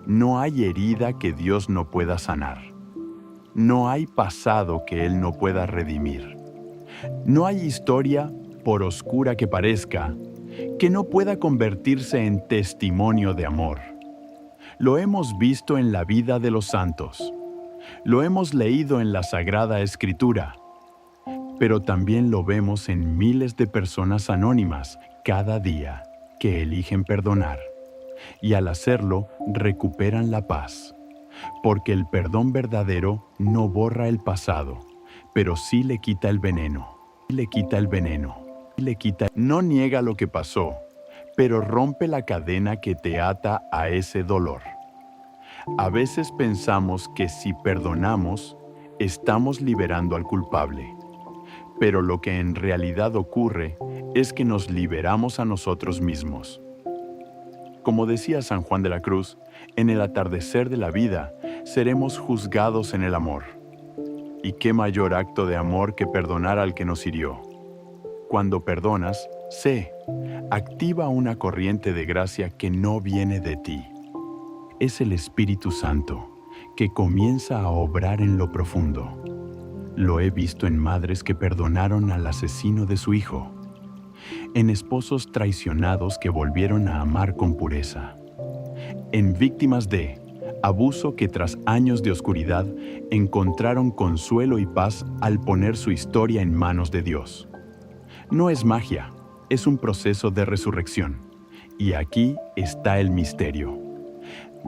No hay herida que Dios no pueda sanar. No hay pasado que Él no pueda redimir. No hay historia, por oscura que parezca, que no pueda convertirse en testimonio de amor. Lo hemos visto en la vida de los santos. Lo hemos leído en la Sagrada Escritura. Pero también lo vemos en miles de personas anónimas cada día que eligen perdonar. Y al hacerlo, recuperan la paz. Porque el perdón verdadero no borra el pasado, pero sí le quita el veneno. No niega lo que pasó, pero rompe la cadena que te ata a ese dolor. A veces pensamos que si perdonamos, estamos liberando al culpable. Pero lo que en realidad ocurre es que nos liberamos a nosotros mismos. Como decía San Juan de la Cruz, en el atardecer de la vida seremos juzgados en el amor. ¿Y qué mayor acto de amor que perdonar al que nos hirió? Cuando perdonas, activa una corriente de gracia que no viene de ti. Es el Espíritu Santo que comienza a obrar en lo profundo. Lo he visto en madres que perdonaron al asesino de su hijo, en esposos traicionados que volvieron a amar con pureza, en víctimas de abuso que tras años de oscuridad encontraron consuelo y paz al poner su historia en manos de Dios. No es magia, es un proceso de resurrección. Y aquí está el misterio.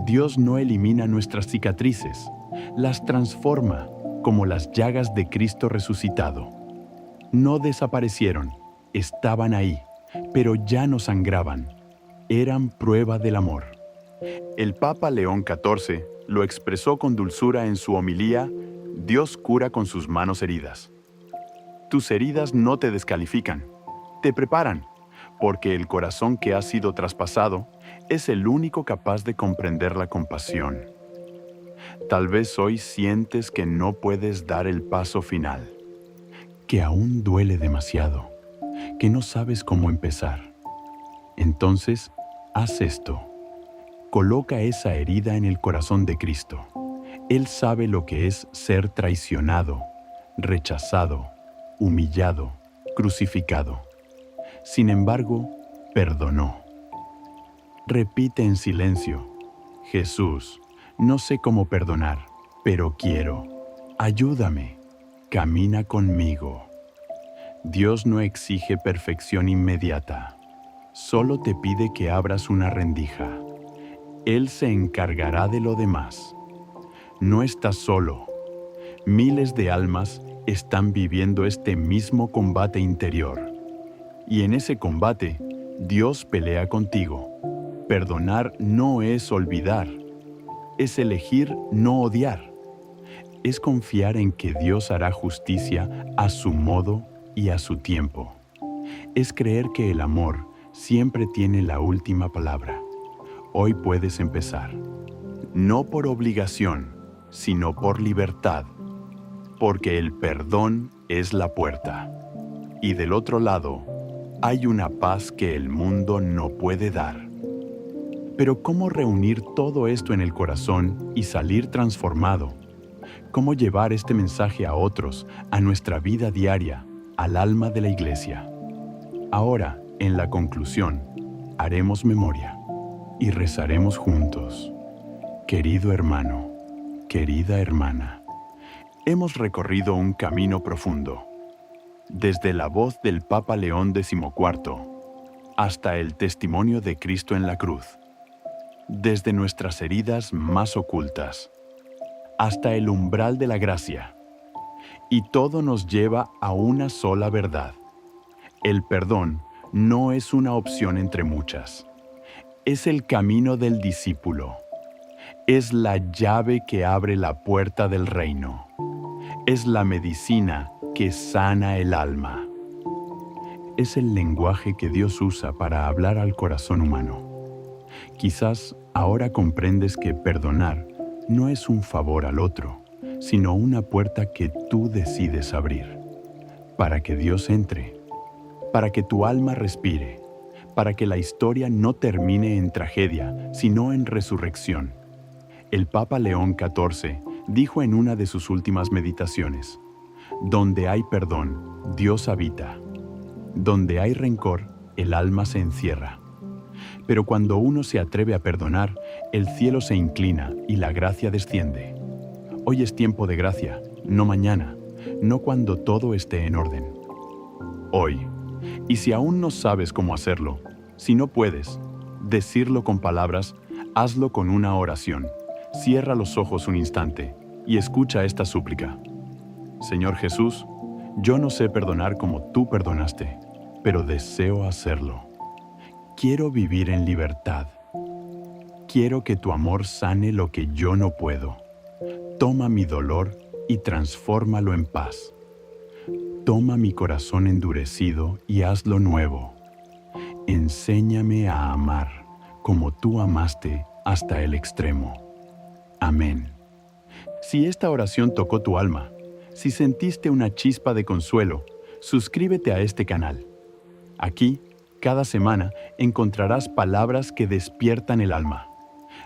Dios no elimina nuestras cicatrices, las transforma como las llagas de Cristo resucitado. No desaparecieron, estaban ahí, pero ya no sangraban. Eran prueba del amor. El Papa León XIV lo expresó con dulzura en su homilía: Dios cura con sus manos heridas. Tus heridas no te descalifican, te preparan, porque el corazón que ha sido traspasado es el único capaz de comprender la compasión. Tal vez hoy sientes que no puedes dar el paso final, que aún duele demasiado, que no sabes cómo empezar. Entonces, haz esto. Coloca esa herida en el corazón de Cristo. Él sabe lo que es ser traicionado, rechazado, humillado, crucificado. Sin embargo, perdonó. Repite en silencio: Jesús, no sé cómo perdonar, pero quiero. Ayúdame. Camina conmigo. Dios no exige perfección inmediata. Solo te pide que abras una rendija. Él se encargará de lo demás. No estás solo. Miles de almas están viviendo este mismo combate interior. Y en ese combate, Dios pelea contigo. Perdonar no es olvidar. Es elegir no odiar. Es confiar en que Dios hará justicia a su modo y a su tiempo. Es creer que el amor siempre tiene la última palabra. Hoy puedes empezar. No por obligación, sino por libertad. Porque el perdón es la puerta. Y del otro lado, hay una paz que el mundo no puede dar. Pero ¿cómo reunir todo esto en el corazón y salir transformado? ¿Cómo llevar este mensaje a otros, a nuestra vida diaria, al alma de la iglesia? Ahora, en la conclusión, haremos memoria y rezaremos juntos. Querido hermano, querida hermana, hemos recorrido un camino profundo, desde la voz del Papa León XIV hasta el testimonio de Cristo en la cruz, desde nuestras heridas más ocultas hasta el umbral de la gracia. Y todo nos lleva a una sola verdad. El perdón no es una opción entre muchas. Es el camino del discípulo. Es la llave que abre la puerta del reino. Es la medicina que sana el alma. Es el lenguaje que Dios usa para hablar al corazón humano. Quizás ahora comprendes que perdonar no es un favor al otro, sino una puerta que tú decides abrir, para que Dios entre, para que tu alma respire, para que la historia no termine en tragedia, sino en resurrección. El Papa León XIV dijo en una de sus últimas meditaciones: donde hay perdón, Dios habita. Donde hay rencor, el alma se encierra. Pero cuando uno se atreve a perdonar, el cielo se inclina y la gracia desciende. Hoy es tiempo de gracia, no mañana, no cuando todo esté en orden. Hoy. Y si aún no sabes cómo hacerlo, si no puedes decirlo con palabras, hazlo con una oración. Cierra los ojos un instante y escucha esta súplica. Señor Jesús, yo no sé perdonar como tú perdonaste, pero deseo hacerlo. Quiero vivir en libertad. Quiero que tu amor sane lo que yo no puedo. Toma mi dolor y transfórmalo en paz. Toma mi corazón endurecido y hazlo nuevo. Enséñame a amar como tú amaste hasta el extremo. Amén. Si esta oración tocó tu alma, si sentiste una chispa de consuelo, suscríbete a este canal. Aquí, cada semana, encontrarás palabras que despiertan el alma,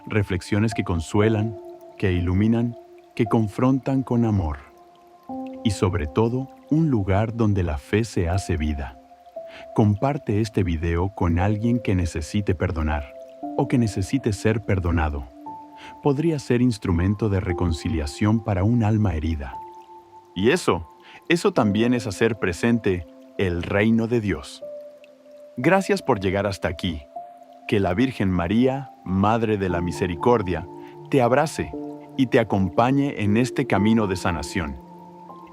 reflexiones que consuelan, que iluminan, que confrontan con amor. Y sobre todo, un lugar donde la fe se hace vida. Comparte este video con alguien que necesite perdonar o que necesite ser perdonado. Podría ser instrumento de reconciliación para un alma herida. Y eso también es hacer presente el reino de Dios. Gracias por llegar hasta aquí. Que la Virgen María, Madre de la Misericordia, te abrace y te acompañe en este camino de sanación.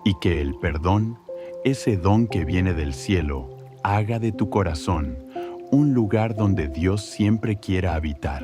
Y que el perdón, ese don que viene del cielo, haga de tu corazón un lugar donde Dios siempre quiera habitar.